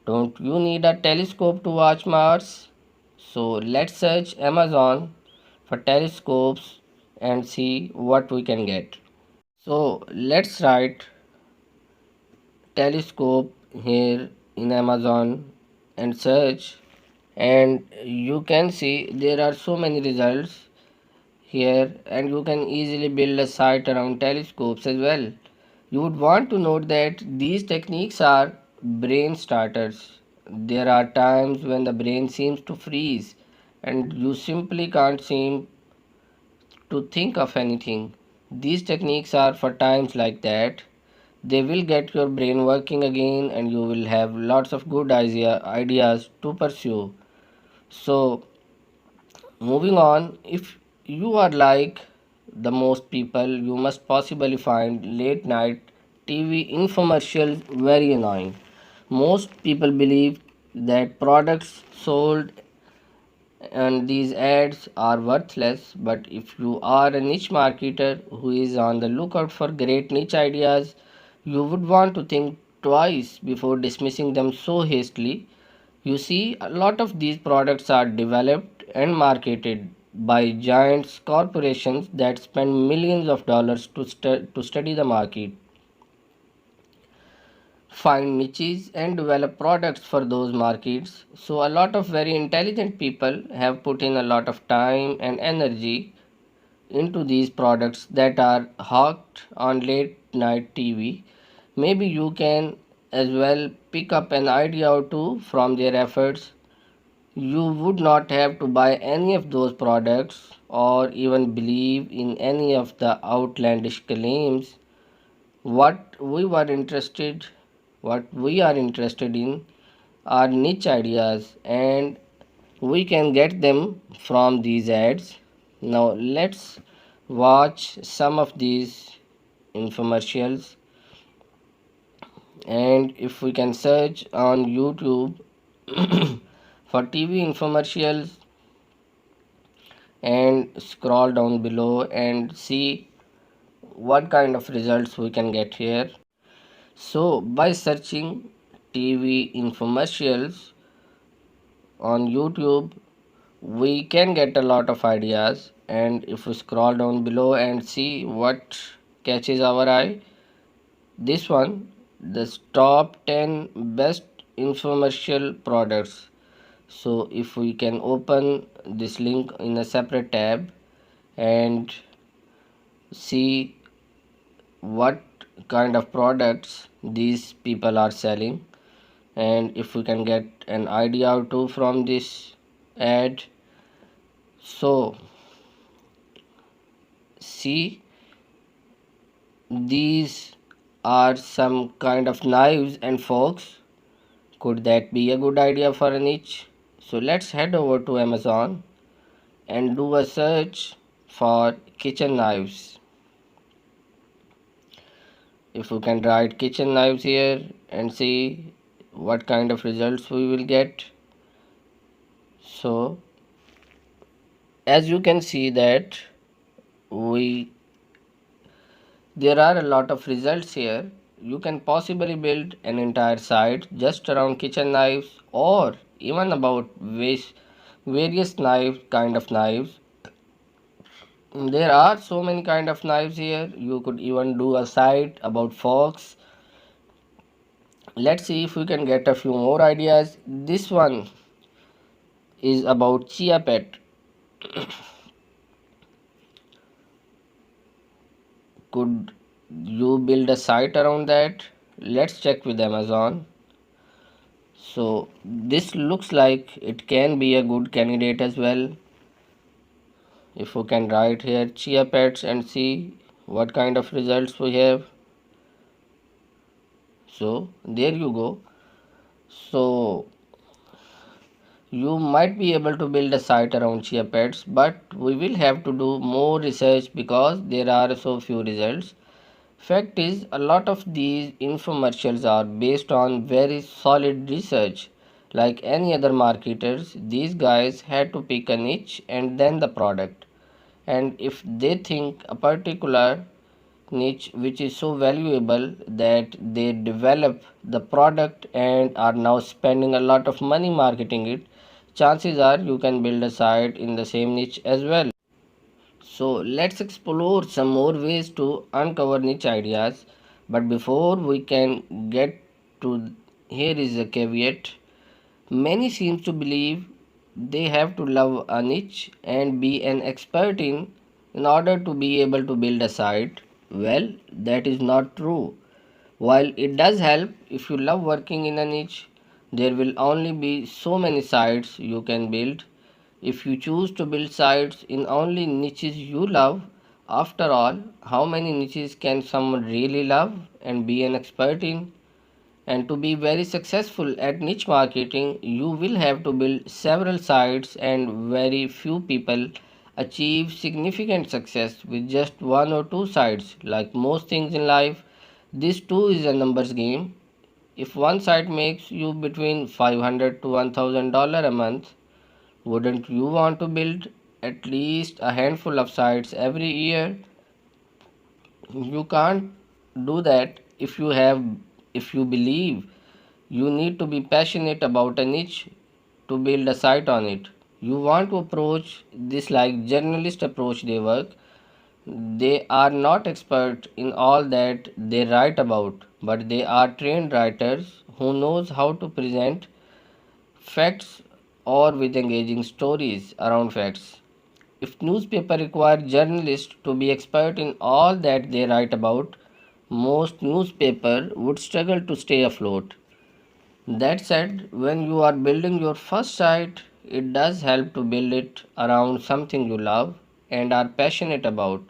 Don't you need a telescope to watch Mars? So let's search Amazon for telescopes and see what we can get. So let's write telescope here in Amazon and search, and you can see there are so many results here, and you can easily build a site around telescopes as well. You would want to note that these techniques are brain starters. There are times when the brain seems to freeze and you simply can't seem to think of anything. These techniques are for times like that. They will get your brain working again and you will have lots of good ideas to pursue. So moving on, if you are like the most people, you must possibly find late night TV infomercials very annoying. Most people believe that products sold and these ads are worthless, but if you are a niche marketer who is on the lookout for great niche ideas, you would want to think twice before dismissing them so hastily. You see, a lot of these products are developed and marketed by giant corporations that spend millions of dollars to study the market, find niches, and develop products for those markets. So, a lot of very intelligent people have put in a lot of time and energy into these products that are hawked on late night TV. Maybe you can as well pick up an idea or two from their efforts. You would not have to buy any of those products or even believe in any of the outlandish claims. What we are interested in are niche ideas, and we can get them from these ads. Now let's watch some of these infomercials, and if we can search on YouTube for TV infomercials and scroll down below and see what kind of results we can get here. So by searching TV infomercials on YouTube, we can get a lot of ideas, and if we scroll down below and see what catches our eye, this one, the top 10 best infomercial products. So if we can open this link in a separate tab and see what kind of products these people are selling, and if we can get an idea or two from this ad. So see, these are some kind of knives and forks. Could that be a good idea for a niche? So let's head over to Amazon and do a search for kitchen knives. If we can write kitchen knives here and see what kind of results we will get. So as you can see that there are a lot of results here. You can possibly build an entire site just around kitchen knives, or even about various kind of knives. There are so many kind of knives here. You could even do a site about forks. Let's see if we can get a few more ideas. This one is about chia pet. Could you build a site around that? Let's check with Amazon. So this looks like it can be a good candidate as well. If we can write here chia pets and see what kind of results we have. So there you go. So you might be able to build a site around chia pets, but we will have to do more research because there are so few results. Fact is, a lot of these infomercials are based on very solid research. Like any other marketers, these guys had to pick a niche and then the product. And if they think a particular niche which is so valuable that they develop the product and are now spending a lot of money marketing it, chances are you can build a site in the same niche as well. So let's explore some more ways to uncover niche ideas. But before we can get to, here is a caveat. Many seem to believe they have to love a niche and be an expert in order to be able to build a site. Well, that is not true. While it does help, if you love working in a niche, there will only be so many sites you can build. If you choose to build sites in only niches you love, after all, how many niches can someone really love and be an expert in? And to be very successful at niche marketing, you will have to build several sites, and very few people achieve significant success with just one or two sites. Like most things in life, this too is a numbers game. If one site makes you between $500 to $1,000 a month, wouldn't you want to build at least a handful of sites every year? You can't do that if you believe you need to be passionate about a niche to build a site on it. You want to approach this like journalists approach their work. They are not expert in all that they write about, but they are trained writers who knows how to present facts or with engaging stories around facts. If newspaper require journalists to be expert in all that they write about, most newspaper would struggle to stay afloat. That said, when you are building your first site, it does help to build it around something you love and are passionate about.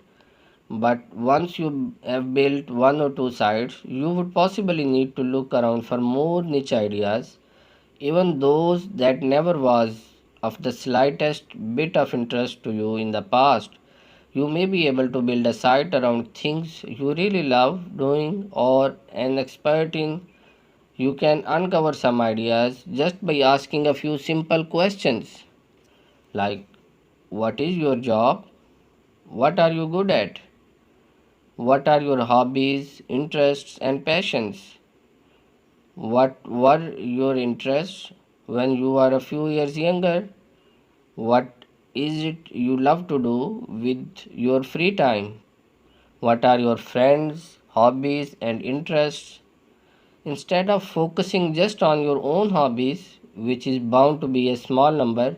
But once you have built one or two sites, you would possibly need to look around for more niche ideas, even those that never was of the slightest bit of interest to you in the past. You may be able to build a site around things you really love doing or an expert in. You can uncover some ideas just by asking a few simple questions like, what is your job? What are you good at? What are your hobbies, interests, and passions? What were your interests when you were a few years younger? What is it you love to do with your free time? What are your friends, hobbies, and interests? Instead of focusing just on your own hobbies, which is bound to be a small number,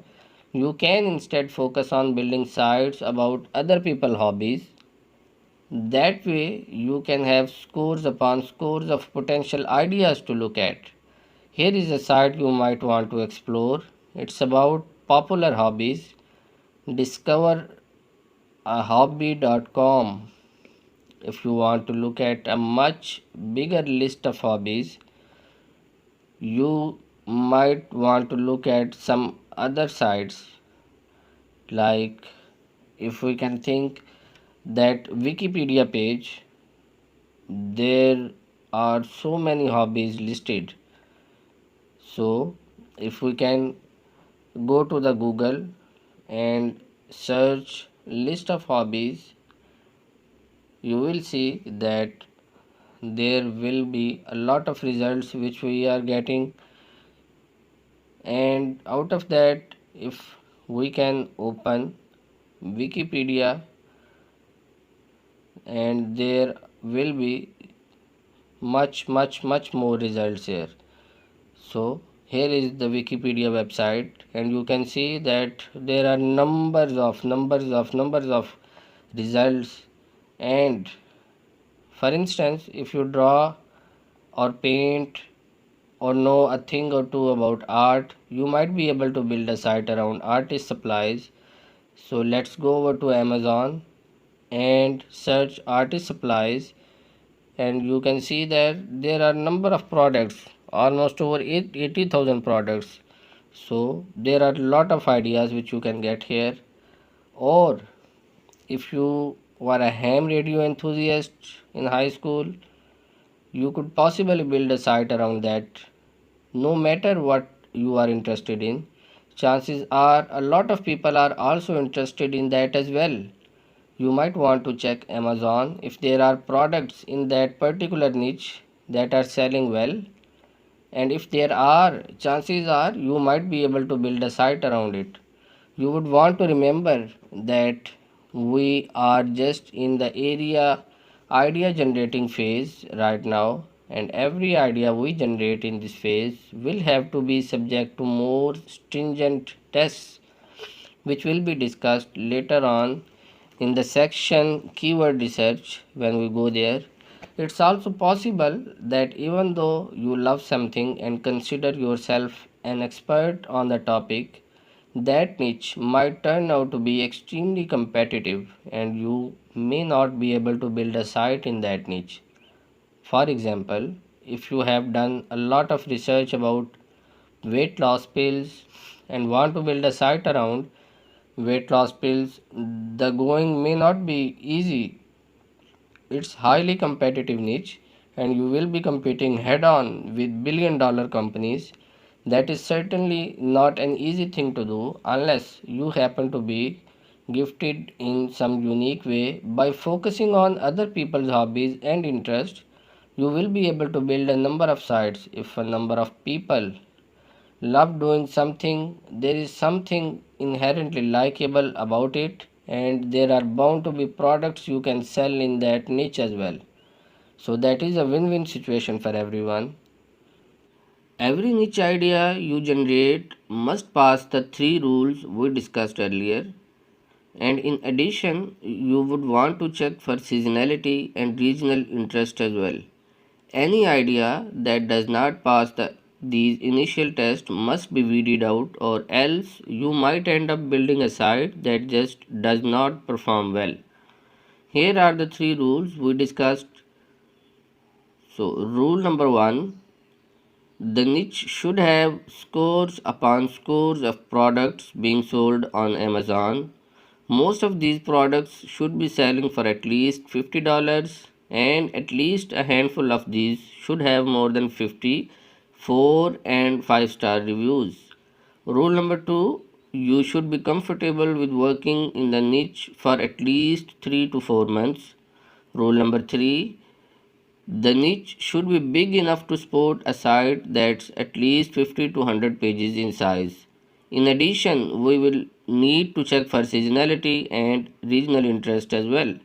you can instead focus on building sites about other people's hobbies. That way, you can have scores upon scores of potential ideas to look at. Here is a site you might want to explore. It's about popular hobbies. Discover a hobby.com. If you want to look at a much bigger list of hobbies, you might want to look at some other sites, like if we can think that Wikipedia page, there are so many hobbies listed. So if we can go to the Google and search list of hobbies, you will see that there will be a lot of results which we are getting, and out of that, if we can open Wikipedia, and there will be much more results here. So here is the Wikipedia website, and you can see that there are numbers of results. And for instance, if you draw or paint or know a thing or two about art, you might be able to build a site around artist supplies. So let's go over to Amazon and search artist supplies, and you can see that there are number of products, almost over 80,000 products. So there are a lot of ideas which you can get here. Or if you were a ham radio enthusiast in high school, you could possibly build a site around that. No matter what you are interested in, chances are a lot of people are also interested in that as well. You might want to check Amazon if there are products in that particular niche that are selling well, and if there are, chances are you might be able to build a site around it. You would want to remember that we are just in the idea generating phase right now, and every idea we generate in this phase will have to be subject to more stringent tests, which will be discussed later on in the section keyword research when we go there. It's also possible that even though you love something and consider yourself an expert on the topic, that niche might turn out to be extremely competitive and you may not be able to build a site in that niche. For example, if you have done a lot of research about weight loss pills and want to build a site around weight loss pills, the going may not be easy. It's highly competitive niche and you will be competing head on with billion-dollar companies. That is certainly not an easy thing to do unless you happen to be gifted in some unique way. By focusing on other people's hobbies and interests, you will be able to build a number of sites. If a number of people love doing something, there is something inherently likable about it, and there are bound to be products you can sell in that niche as well. So that is a win-win situation for everyone. Every niche idea you generate must pass the three rules we discussed earlier. And in addition, you would want to check for seasonality and regional interest as well. Any idea that does not pass these initial tests must be weeded out, or else you might end up building a site that just does not perform well. Here are the three rules we discussed. So, rule number one, the niche should have scores upon scores of products being sold on Amazon. Most of these products should be selling for at least $50, and at least a handful of these should have more than 50 4 and 5-star reviews. Rule number 2, you should be comfortable with working in the niche for at least 3 to 4 months. Rule number 3, the niche should be big enough to support a site that's at least 50 to 100 pages in size. In addition, we will need to check for seasonality and regional interest as well.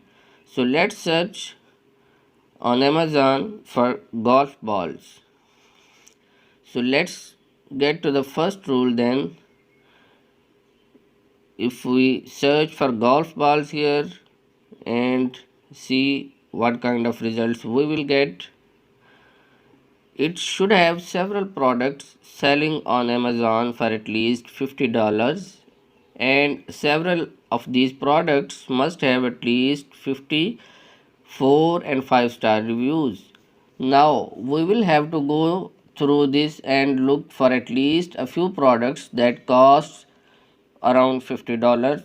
So let's search on Amazon for golf balls. So let's get to the first rule then. If we search for golf balls here and see what kind of results we will get, it should have several products selling on Amazon for at least $50, and several of these products must have at least 50 4 and 5-star reviews. Now we will have to go through this and look for at least a few products that cost around $50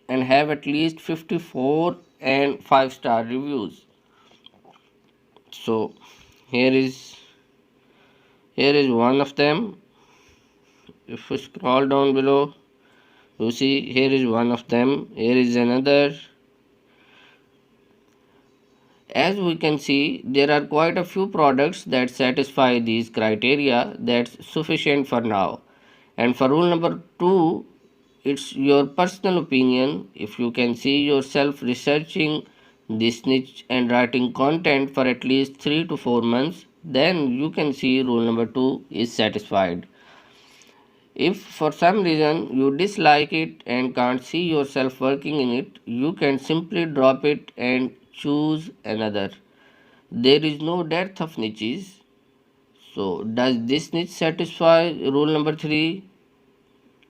and have at least 54 and 5-star reviews. So here is one of them. If we scroll down below, you see here is one of them. Here is another. As we can see, there are quite a few products that satisfy these criteria. That's sufficient for now. And for rule number 2, it's your personal opinion. If you can see yourself researching this niche and writing content for at least 3 to 4 months, then you can see rule number 2 is satisfied. If for some reason you dislike it and can't see yourself working in it, you can simply drop it and choose another. There is no dearth of niches. So, does this niche satisfy rule number 3?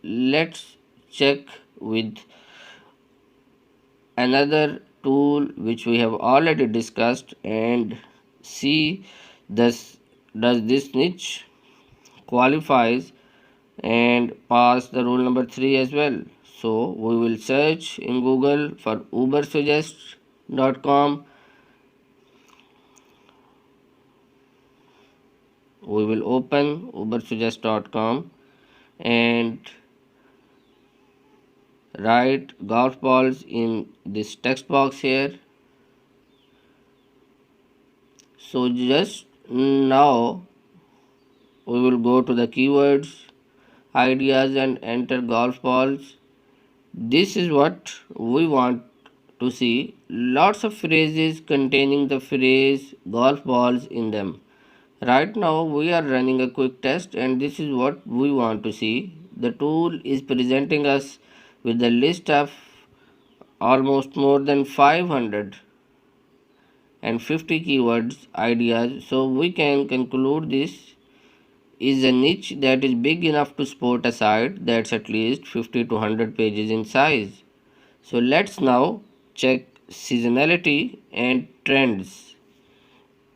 Let's check with another tool which we have already discussed and see does this niche qualifies and pass the rule number 3 as well. So we will search in Google for ubersuggest.com. We will open ubersuggest.com and write golf balls in this text box here. So just now we will go to the keywords ideas and enter golf balls. This is what we want to see. Lots of phrases containing the phrase golf balls in them. Right now we are running a quick test and this is what we want to see. The tool is presenting us with a list of almost more than 550 keywords ideas, so we can conclude this is a niche that is big enough to support a site that's at least 50 to 100 pages in size. So let's now check seasonality and trends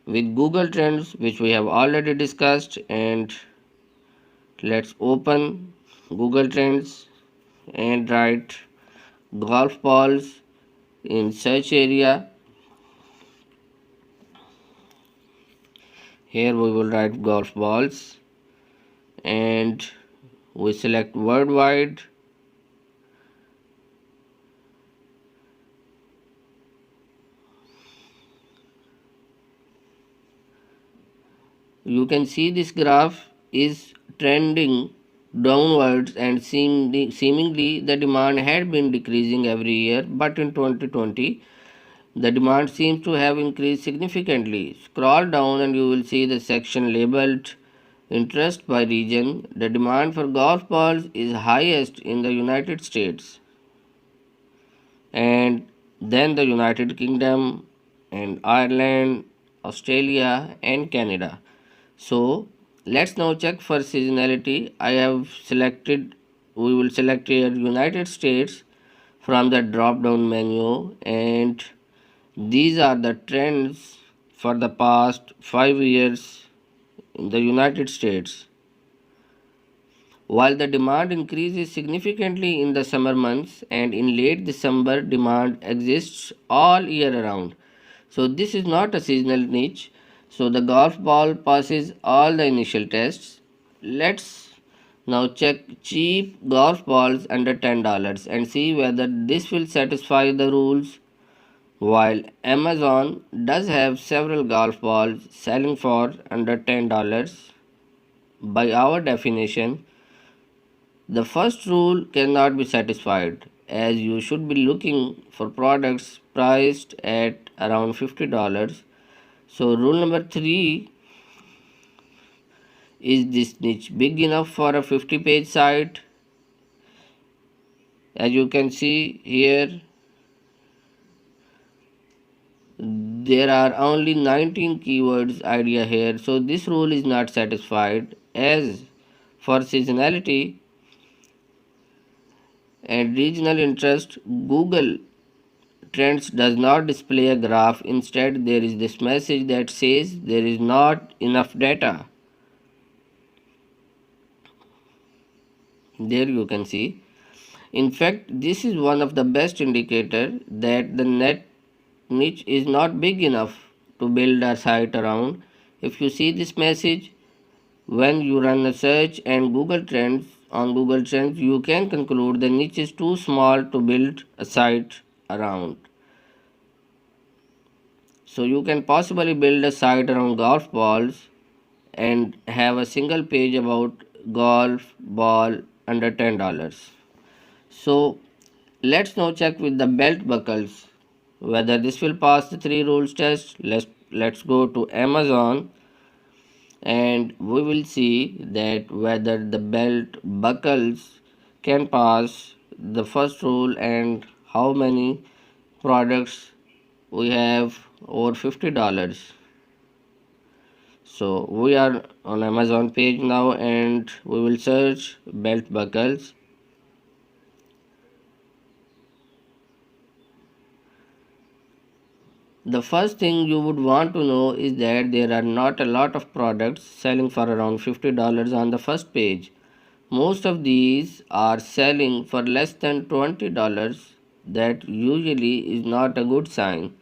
with Google Trends, which we have already discussed, and let's open Google Trends and write golf balls in search area. Here we will write golf balls and we select worldwide. You can see this graph is trending downwards, and seemingly the demand had been decreasing every year, but in 2020 the demand seems to have increased significantly. Scroll down and you will see the section labeled interest by region. The demand for golf balls is highest in the United States, and then the United Kingdom and Ireland, Australia and Canada. So let's now check for seasonality. We will select here United States from the drop down menu, and these are the trends for the past 5 years in the United States. While the demand increases significantly in the summer months, and in late December demand exists all year around. So this is not a seasonal niche. So the golf ball passes all the initial tests. Let's now check cheap golf balls under $10 and see whether this will satisfy the rules. While Amazon does have several golf balls selling for under $10, by our definition, the first rule cannot be satisfied, as you should be looking for products priced at around $50. So, rule number 3: is this niche big enough for a 50-page site? As you can see here, there are only 19 keywords idea here, so this rule is not satisfied. As for seasonality and regional interest, Google Trends does not display a graph. Instead, there is this message that says there is not enough data. There you can see. In fact, this is one of the best indicator that the net niche is not big enough to build a site around. If you see this message, when you run a search and Google Trends, you can conclude the niche is too small to build a site around. So you can possibly build a site around golf balls and have a single page about golf ball under $10. So let's now check with the belt buckles whether this will pass the 3 rules test. Let's go to Amazon and we will see that whether the belt buckles can pass the first rule and how many products we have over $50. So we are on Amazon page now and we will search belt buckles. The first thing you would want to know is that there are not a lot of products selling for around $50 on the first page. Most of these are selling for less than $20. That usually is not a good sign.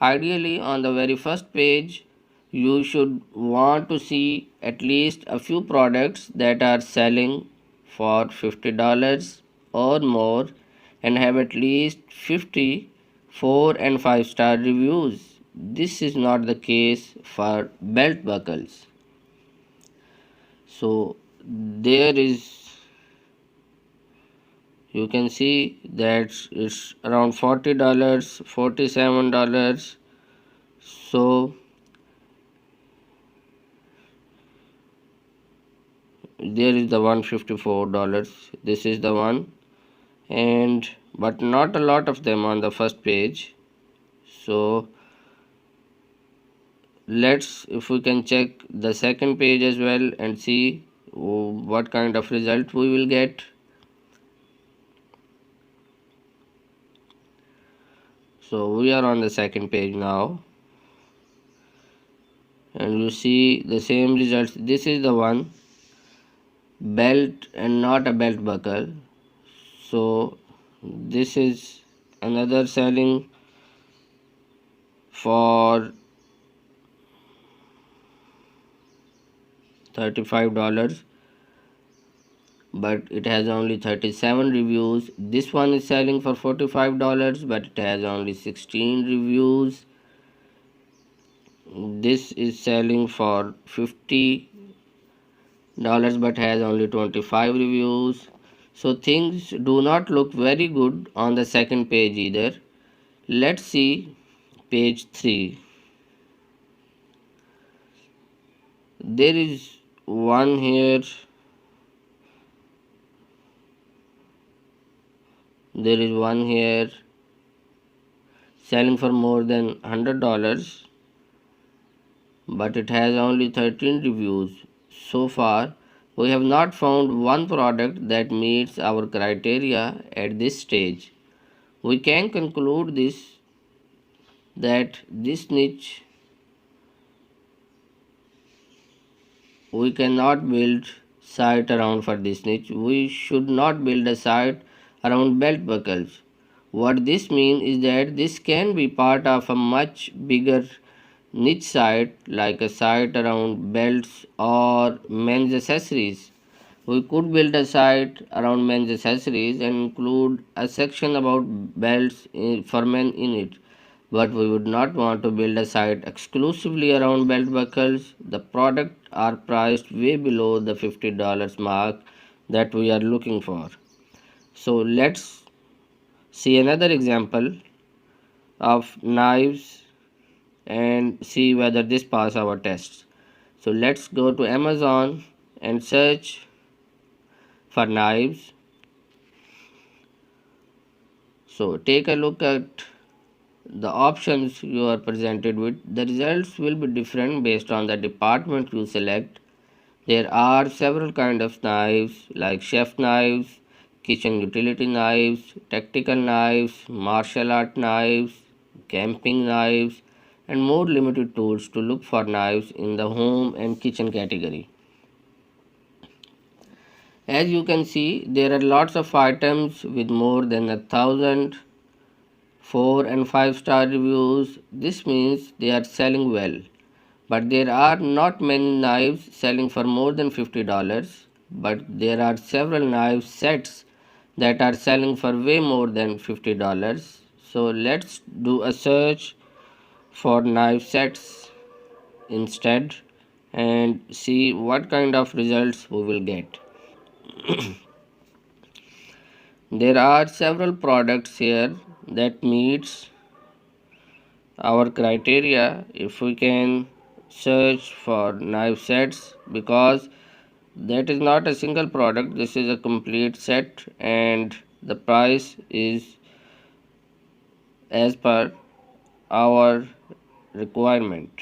Ideally, on the very first page, you should want to see at least a few products that are selling for $50 or more and have at least 50 4 and 5-star reviews. This is not the case for belt buckles. So there is, you can see that it's around $40, $47. So there is the $154. This is the one, and but not a lot of them on the first page. So let's, if we can check the second page as well and see what kind of result we will get. So we are on the second page now and you see the same results. This is the one, belt and not a belt buckle. So this is another selling for $35, but it has only 37 reviews. This one is selling for $45, but it has only 16 reviews. This is selling for $50, but has only 25 reviews. So things do not look very good on the second page either. Let's see page 3. There is one here. There is one here selling for more than $100, but it has only 13 reviews. So far, we have not found one product that meets our criteria at this stage. We can conclude that this niche we cannot build site around for this niche. We should not build a site around belt buckles. What this means is that this can be part of a much bigger niche site like a site around belts or men's accessories. We could build a site around men's accessories and include a section about belts for men in it. But we would not want to build a site exclusively around belt buckles. The products are priced way below the $50 mark that we are looking for. So let's see another example of knives and see whether this pass our tests. So let's go to Amazon and search for knives. So take a look at the options you are presented with. The results will be different based on the department you select. There are several kinds of knives like chef knives, kitchen utility knives, tactical knives, martial art knives, camping knives, and more limited tools to look for knives in the home and kitchen category. As you can see, there are lots of items with more than 1,000 4 and 5-star reviews. This means they are selling well. But there are not many knives selling for more than $50. But there are several knife sets that are selling for way more than $50. So let's do a search for knife sets instead and see what kind of results we will get. There are several products here that meets our criteria. If we can search for knife sets, because that is not a single product, this is a complete set and the price is as per our requirement.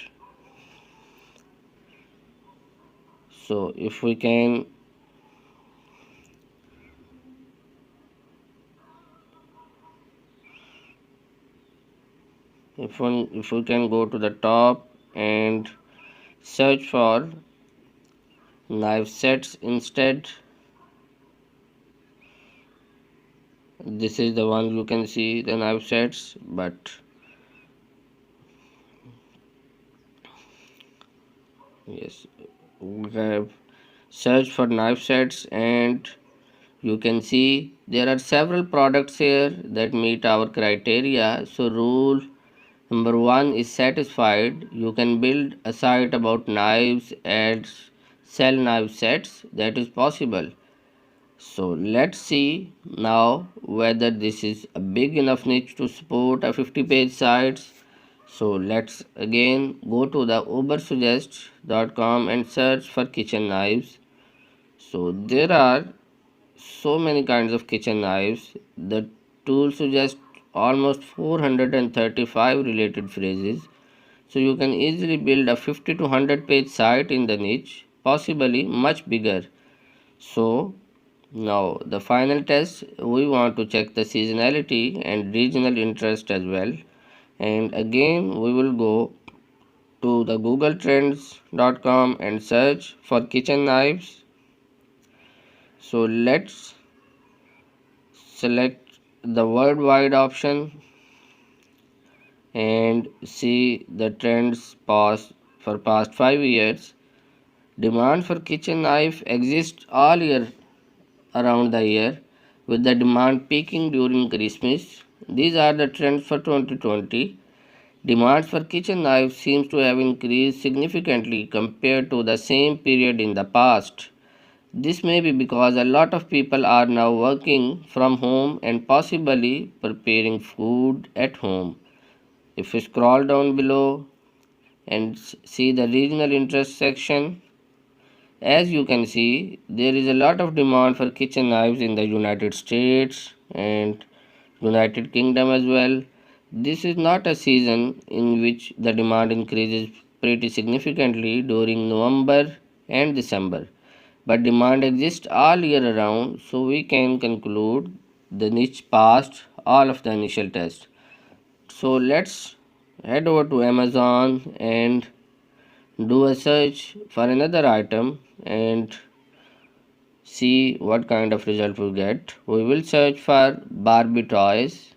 So if we can if we can go to the top and search for knife sets instead, this is the one you can see the knife sets. But yes, we have searched for knife sets and you can see there are several products here that meet our criteria. So rule number 1 is satisfied. You can build a site about knives and sell knife sets. That is possible. So let's see now whether this is a big enough niche to support a 50-page site. So let's again go to the ubersuggest.com and search for kitchen knives. So there are so many kinds of kitchen knives. The tool suggests almost 435 related phrases. So you can easily build a 50 to 100 page site in the niche, possibly much bigger. So now the final test, we want to check the seasonality and regional interest as well. And again we will go to the googletrends.com and search for kitchen knives. So let's select the worldwide option and see the trends for past 5 years. Demand for kitchen knife exists all year around the year, with the demand peaking during Christmas. These are the trends for 2020. Demand for kitchen knives seems to have increased significantly compared to the same period in the past. This may be because a lot of people are now working from home and possibly preparing food at home. If you scroll down below and see the regional interest section, as you can see, there is a lot of demand for kitchen knives in the United States and United Kingdom as well. This is not a season in which the demand increases pretty significantly during November and December, but demand exists all year around, so we can conclude the niche passed all of the initial tests. So let's head over to Amazon and do a search for another item and see what kind of result we get. We will search for Barbie toys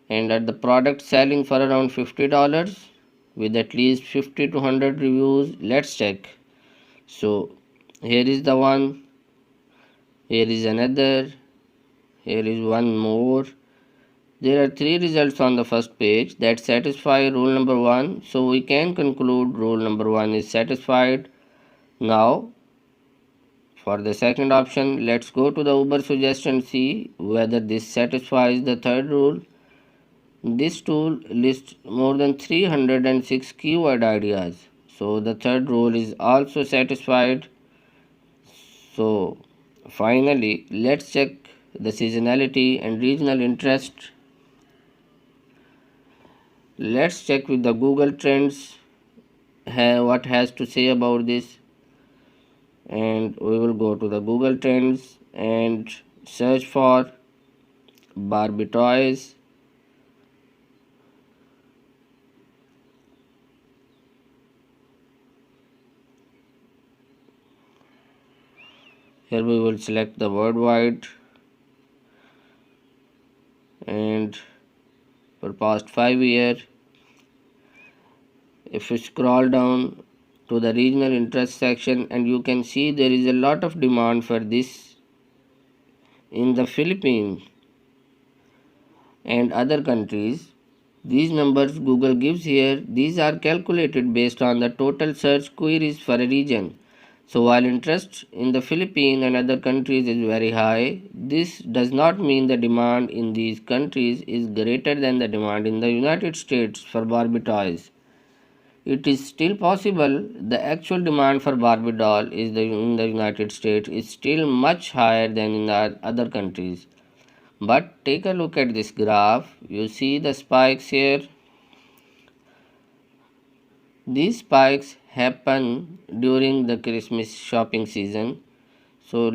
and at the product selling for around $50 with at least 50 to 100 reviews. Let's check. So here is the one, here is another, here is one more. There are three results on the first page that satisfy rule number 1, so we can conclude rule number 1 is satisfied. Now for the second option, let's go to the Uber suggestion and see whether this satisfies the third rule. This tool lists more than 306 keyword ideas, so the third rule is also satisfied. So finally, let's check the seasonality and regional interest. Let's check with the Google Trends what has to say about this, and we will go to the Google Trends and search for Barbie toys. Here we will select the worldwide, and for past 5 years, if you scroll down to the regional interest section, and you can see there is a lot of demand for this in the Philippines and other countries. These numbers Google gives here, these are calculated based on the total search queries for a region. So while interest in the Philippines and other countries is very high, this does not mean the demand in these countries is greater than the demand in the United States for Barbie toys. It is still possible the actual demand for Barbie doll in the United States is still much higher than in the other countries. But take a look at this graph. You see the spikes here. These spikes happen during the Christmas shopping season. So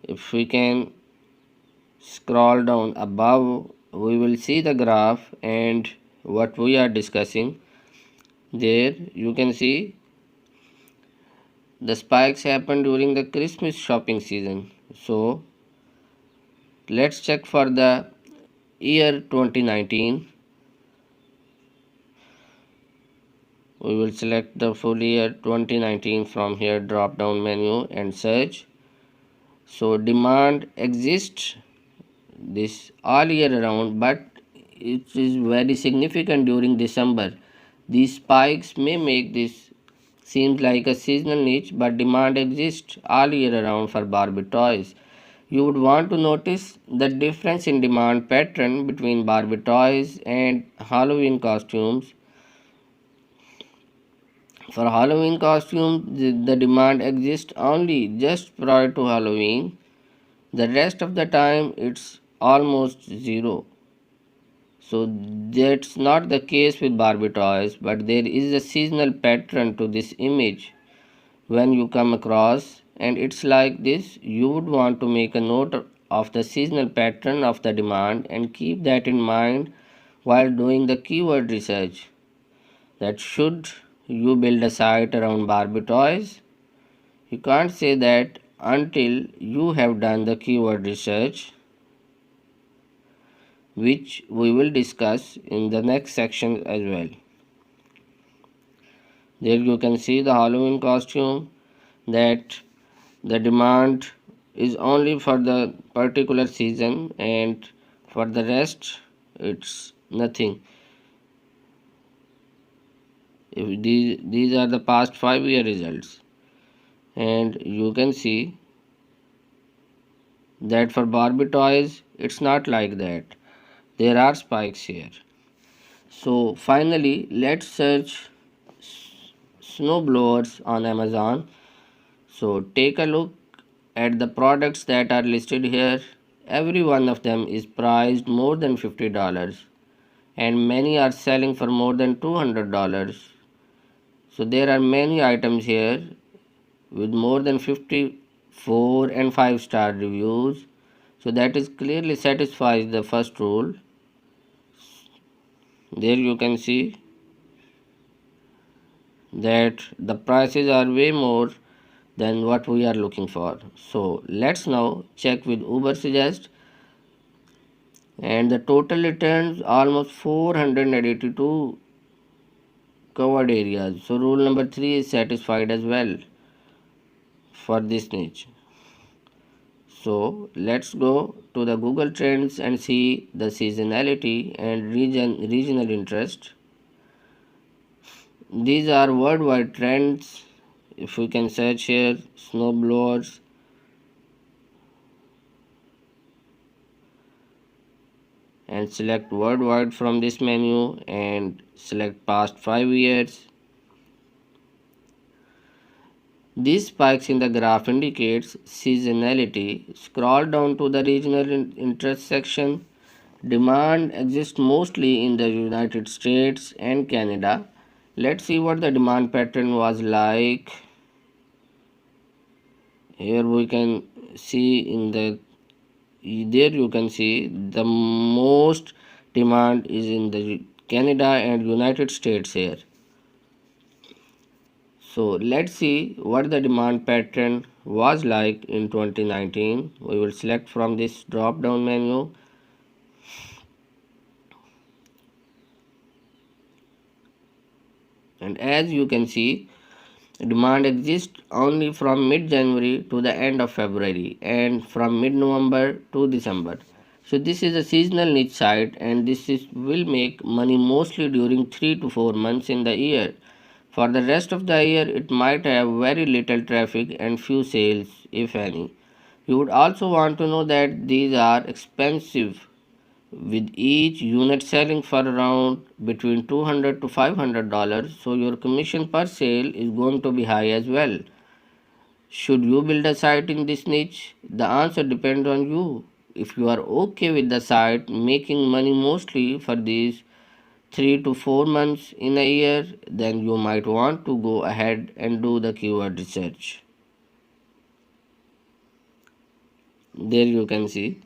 if we can scroll down above, we will see the graph and what we are discussing. There you can see the spikes happen during the Christmas shopping season. So let's check for the year 2019. We will select the full year 2019 from here drop down menu and search. So demand exists this all year around, but it is very significant during December. These spikes may make this seems like a seasonal niche, but demand exists all year around for Barbie toys. You would want to notice the difference in demand pattern between Barbie toys and Halloween costumes. For Halloween costumes, the demand exists only just prior to Halloween. The rest of the time, it's almost zero. So that's not the case with Barbie toys, but there is a seasonal pattern to this image when you come across, and it's like this. You would want to make a note of the seasonal pattern of the demand and keep that in mind while doing the keyword research. That should you build a site around Barbie toys, you can't say that until you have done the keyword research, which we will discuss in the next section as well. There you can see the Halloween costume, that the demand is only for the particular season, and for the rest it's nothing. If these are the past 5 year results. and you can see that for Barbie toys it's not like that. There are spikes here. So finally, let's search snow blowers on Amazon. So take a look at the products that are listed here. Every one of them is priced more than $50 and many are selling for more than $200. So there are many items here with more than 54 and 5-star reviews. So that is clearly satisfies the first rule. There you can see that the prices are way more than what we are looking for. So let's now check with Uber Suggest, and the total returns almost 482 covered areas. So rule number 3 is satisfied as well for this niche. So let's go to the Google Trends and see the seasonality and regional interest. These are worldwide trends. If we can search here, snowblowers, and select worldwide from this menu and select past 5 years. These spikes in the graph indicates seasonality. Scroll down to the regional interest section. Demand exists mostly in the United States and Canada. Let's see what the demand pattern was like. Here we can see there you can see the most demand is in the Canada and United States here. So let's see what the demand pattern was like in 2019. We will select from this drop down menu and as you can see, demand exists only from mid-January to the end of February and from mid-November to December. So this is a seasonal niche site and will make money mostly during 3 to 4 months in the year. For the rest of the year, it might have very little traffic and few sales, if any. You would also want to know that these are expensive, with each unit selling for around between $200 to $500, so your commission per sale is going to be high as well. Should you build a site in this niche? The answer depends on you. If you are okay with the site making money mostly for these 3 to 4 months in a year, then you might want to go ahead and do the keyword research. There you can see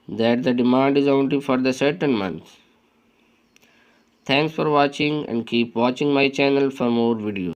that the demand is only for the certain months. Thanks for watching and keep watching my channel for more videos.